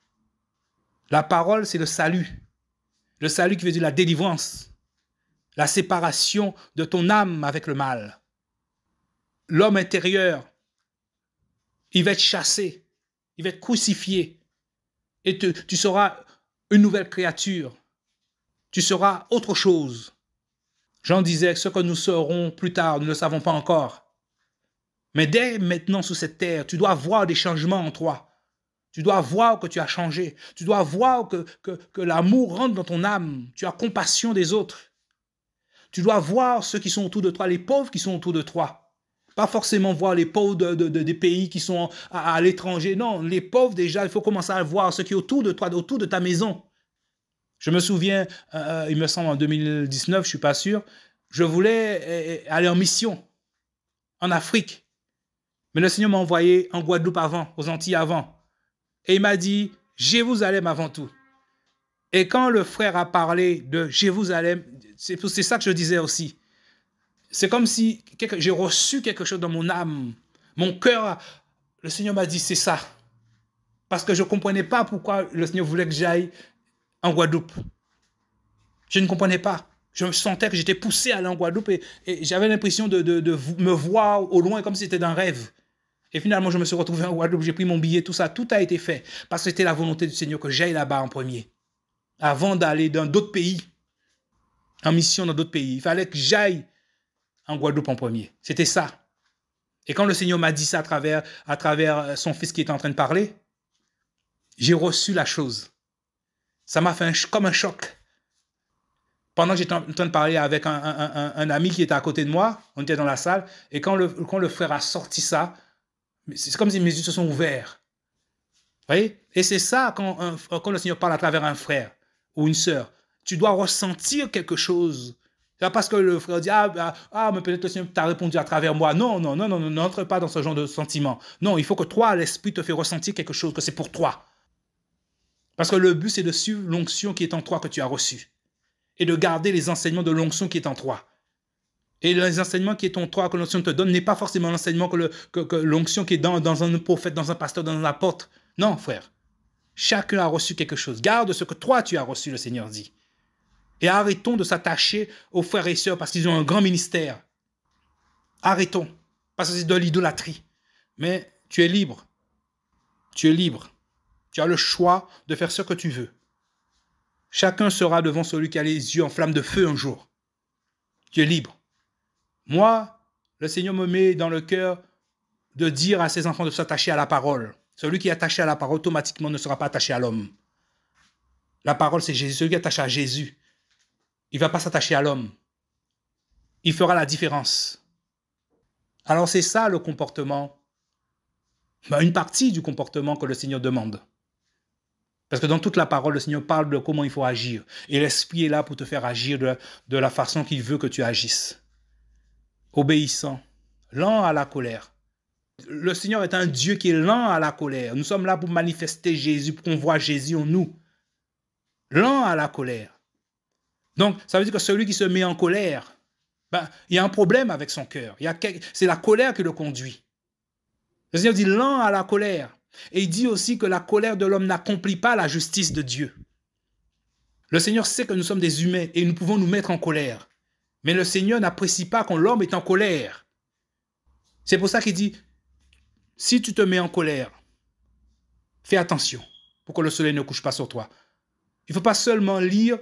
La parole, c'est le salut. Le salut qui veut dire la délivrance, la séparation de ton âme avec le mal. L'homme intérieur, il va être chassé, il va être crucifié. Et tu seras une nouvelle créature. Tu seras autre chose. Jean disait, ce que nous serons plus tard, nous ne le savons pas encore. Mais dès maintenant sur cette terre, tu dois voir des changements en toi. Tu dois voir que tu as changé. Tu dois voir que l'amour rentre dans ton âme. Tu as compassion des autres. Tu dois voir ceux qui sont autour de toi, les pauvres qui sont autour de toi. Pas forcément voir les pauvres des pays qui sont à l'étranger. Non, les pauvres déjà, il faut commencer à voir ceux qui sont autour de toi, autour de ta maison. Je me souviens, il me semble en 2019, je ne suis pas sûr, je voulais aller en mission en Afrique. Mais le Seigneur m'a envoyé en Guadeloupe avant, aux Antilles avant. Et il m'a dit, Jérusalem avant tout. Et quand le frère a parlé de Jérusalem, c'est ça que je disais aussi. C'est comme si j'ai reçu quelque chose dans mon âme. Mon cœur, le Seigneur m'a dit, c'est ça. Parce que je ne comprenais pas pourquoi le Seigneur voulait que j'aille en Guadeloupe. Je ne comprenais pas. Je me sentais que j'étais poussé à aller en Guadeloupe et j'avais l'impression de me voir au loin comme si c'était d'un rêve. Et finalement, je me suis retrouvé en Guadeloupe, j'ai pris mon billet, tout ça, tout a été fait. Parce que c'était la volonté du Seigneur que j'aille là-bas en premier. Avant d'aller dans d'autres pays, en mission dans d'autres pays. Il fallait que j'aille en Guadeloupe en premier. C'était ça. Et quand le Seigneur m'a dit ça à travers son fils qui était en train de parler, j'ai reçu la chose. Ça m'a fait comme un choc. Pendant que j'étais en train de parler avec un ami qui était à côté de moi, on était dans la salle, et quand le frère a sorti ça, c'est comme si mes yeux se sont ouverts. Vous voyez? Et c'est ça quand le Seigneur parle à travers un frère ou une sœur. Tu dois ressentir quelque chose. C'est pas parce que le frère dit mais peut-être le Seigneur t'a répondu à travers moi. Non, n'entre pas dans ce genre de sentiment. Non, il faut que toi, l'Esprit te fait ressentir quelque chose, que c'est pour toi. Parce que le but, c'est de suivre l'onction qui est en toi que tu as reçue. Et de garder les enseignements de l'onction qui est en toi. Et les enseignements qui est en toi, que l'onction te donne, n'est pas forcément l'enseignement que l'onction qui est dans un prophète, dans un pasteur, dans un apôtre. Non, frère. Chacun a reçu quelque chose. Garde ce que toi, tu as reçu, le Seigneur dit. Et arrêtons de s'attacher aux frères et sœurs parce qu'ils ont un grand ministère. Arrêtons. Parce que c'est de l'idolâtrie. Mais tu es libre. Tu es libre. Tu as le choix de faire ce que tu veux. Chacun sera devant celui qui a les yeux en flamme de feu un jour. Tu es libre. Moi, le Seigneur me met dans le cœur de dire à ses enfants de s'attacher à la parole. Celui qui est attaché à la parole, automatiquement, ne sera pas attaché à l'homme. La parole, c'est Jésus. Celui qui est attaché à Jésus, il ne va pas s'attacher à l'homme. Il fera la différence. Alors, c'est ça le comportement. Une partie du comportement que le Seigneur demande. Parce que dans toute la parole, le Seigneur parle de comment il faut agir. Et l'Esprit est là pour te faire agir de la façon qu'il veut que tu agisses. Obéissant, lent à la colère. Le Seigneur est un Dieu qui est lent à la colère. Nous sommes là pour manifester Jésus, pour qu'on voit Jésus en nous. Lent à la colère. Donc, ça veut dire que celui qui se met en colère, il y a un problème avec son cœur. C'est la colère qui le conduit. Le Seigneur dit lent à la colère. Et il dit aussi que la colère de l'homme n'accomplit pas la justice de Dieu. Le Seigneur sait que nous sommes des humains et nous pouvons nous mettre en colère. Mais le Seigneur n'apprécie pas quand l'homme est en colère. C'est pour ça qu'il dit, si tu te mets en colère, fais attention pour que le soleil ne couche pas sur toi. Il ne faut pas seulement lire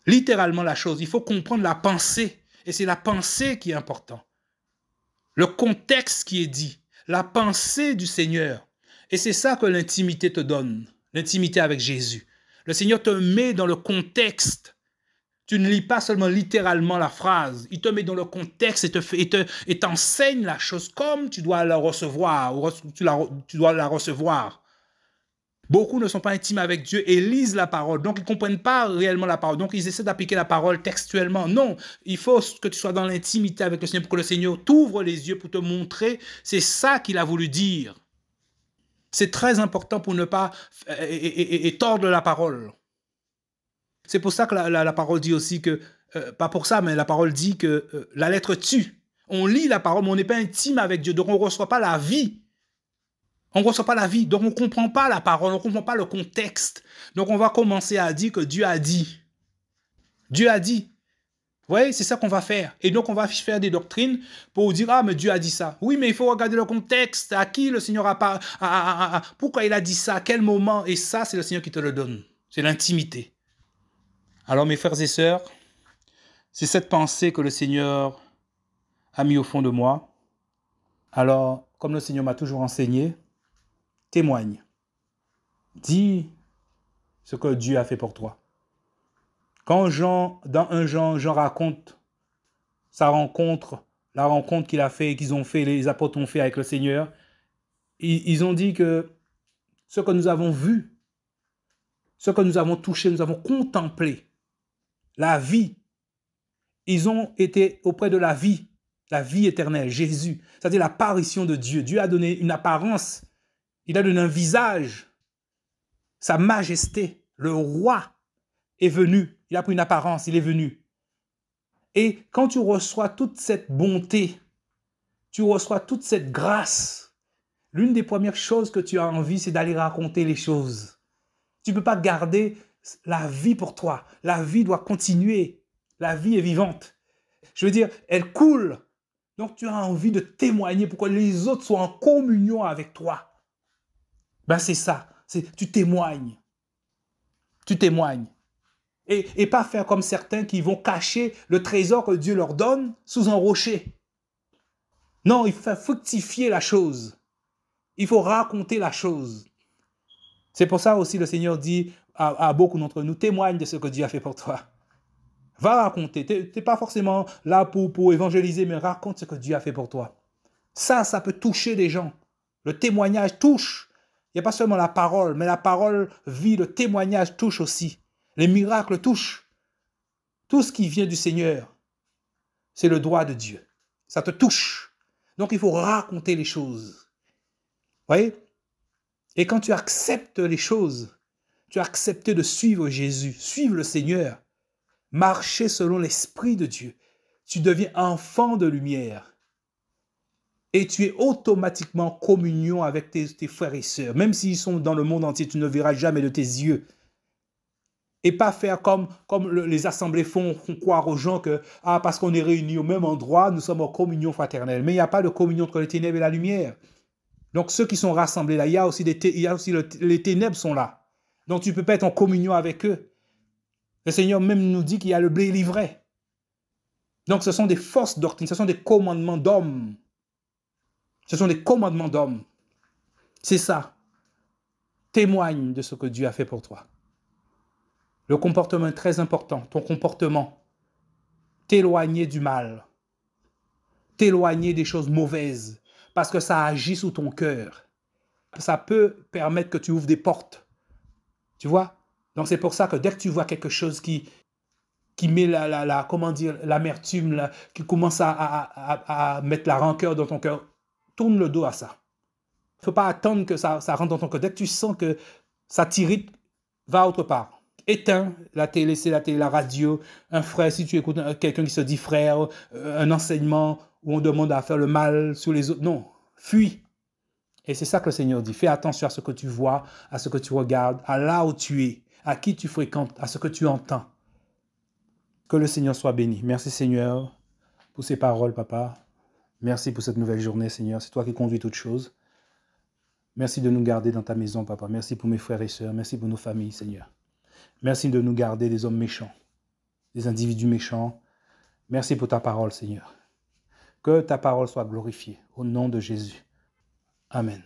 littéralement la chose, il faut comprendre la pensée. Et c'est la pensée qui est importante. Le contexte qui est dit, la pensée du Seigneur. Et c'est ça que l'intimité te donne, l'intimité avec Jésus. Le Seigneur te met dans le contexte. Tu ne lis pas seulement littéralement la phrase, il te met dans le contexte et t'enseigne la chose comme tu dois la recevoir, ou tu dois la recevoir. Beaucoup ne sont pas intimes avec Dieu et lisent la parole, donc ils ne comprennent pas réellement la parole, donc ils essaient d'appliquer la parole textuellement. Non, il faut que tu sois dans l'intimité avec le Seigneur pour que le Seigneur t'ouvre les yeux pour te montrer, c'est ça qu'il a voulu dire. C'est très important pour ne pas tordre la parole. C'est pour ça que la parole dit aussi que, pas pour ça, mais la parole dit que la lettre tue. On lit la parole, mais on n'est pas intime avec Dieu. Donc, on ne reçoit pas la vie. On ne reçoit pas la vie. Donc, on ne comprend pas la parole. On ne comprend pas le contexte. Donc, on va commencer à dire que Dieu a dit. Dieu a dit. Vous voyez, c'est ça qu'on va faire. Et donc, on va faire des doctrines pour dire, ah, mais Dieu a dit ça. Oui, mais il faut regarder le contexte. À qui le Seigneur a pas... pourquoi il a dit ça? À quel moment? Et ça, c'est le Seigneur qui te le donne. C'est l'intimité. Alors, mes frères et sœurs, c'est cette pensée que le Seigneur a mis au fond de moi. Alors, comme le Seigneur m'a toujours enseigné, témoigne. Dis ce que Dieu a fait pour toi. Quand dans 1 Jean, Jean raconte sa rencontre, la rencontre qu'il a fait, qu'ils ont fait, les apôtres ont fait avec le Seigneur, ils ont dit que ce que nous avons vu, ce que nous avons touché, nous avons contemplé, la vie, ils ont été auprès de la vie éternelle, Jésus, c'est-à-dire l'apparition de Dieu. Dieu a donné une apparence, il a donné un visage, sa majesté, le roi est venu, il a pris une apparence, il est venu. Et quand tu reçois toute cette bonté, tu reçois toute cette grâce, l'une des premières choses que tu as envie, c'est d'aller raconter les choses. Tu ne peux pas garder la vie pour toi. La vie doit continuer. La vie est vivante. Je veux dire, elle coule. Donc tu as envie de témoigner pour que les autres soient en communion avec toi. Ben c'est ça. Tu témoignes. Tu témoignes. Et pas faire comme certains qui vont cacher le trésor que Dieu leur donne sous un rocher. Non, il faut fructifier la chose. Il faut raconter la chose. C'est pour ça aussi le Seigneur dit à beaucoup d'entre nous, témoigne de ce que Dieu a fait pour toi. Va raconter. Tu n'es pas forcément là pour évangéliser, mais raconte ce que Dieu a fait pour toi. Ça peut toucher des gens. Le témoignage touche. Il n'y a pas seulement la parole, mais la parole vit, le témoignage touche aussi. Les miracles touchent. Tout ce qui vient du Seigneur, c'est le droit de Dieu. Ça te touche. Donc, il faut raconter les choses. Vous voyez? Et quand tu acceptes les choses, tu as accepté de suivre Jésus, suivre le Seigneur, marcher selon l'Esprit de Dieu. Tu deviens enfant de lumière. Et tu es automatiquement en communion avec tes frères et sœurs. Même s'ils sont dans le monde entier, tu ne verras jamais de tes yeux. Et pas faire comme les assemblées font croire aux gens que parce qu'on est réunis au même endroit, nous sommes en communion fraternelle. Mais il n'y a pas de communion entre les ténèbres et la lumière. Donc ceux qui sont rassemblés là, il y a aussi les ténèbres sont là. Donc tu ne peux pas être en communion avec eux. Le Seigneur même nous dit qu'il y a le blé et l'ivraie. Donc ce sont des fausses doctrines, ce sont des commandements d'hommes. Ce sont des commandements d'hommes. C'est ça. Témoigne de ce que Dieu a fait pour toi. Le comportement est très important. Ton comportement. T'éloigner du mal. T'éloigner des choses mauvaises. Parce que ça agit sous ton cœur. Ça peut permettre que tu ouvres des portes. Tu vois? Donc c'est pour ça que dès que tu vois quelque chose qui met l'amertume, qui commence à mettre la rancœur dans ton cœur, tourne le dos à ça. Il ne faut pas attendre que ça rentre dans ton cœur. Dès que tu sens que ça t'irrite, va autre part. Éteins la télé, c'est la télé, la radio, un frère, si tu écoutes quelqu'un qui se dit frère, un enseignement où on demande à faire le mal sur les autres. Non, fuis. Et c'est ça que le Seigneur dit. Fais attention à ce que tu vois, à ce que tu regardes, à là où tu es, à qui tu fréquentes, à ce que tu entends. Que le Seigneur soit béni. Merci Seigneur pour ces paroles, Papa. Merci pour cette nouvelle journée, Seigneur. C'est toi qui conduis toutes choses. Merci de nous garder dans ta maison, Papa. Merci pour mes frères et sœurs. Merci pour nos familles, Seigneur. Merci de nous garder des hommes méchants, des individus méchants. Merci pour ta parole, Seigneur. Que ta parole soit glorifiée. Au nom de Jésus. Amen.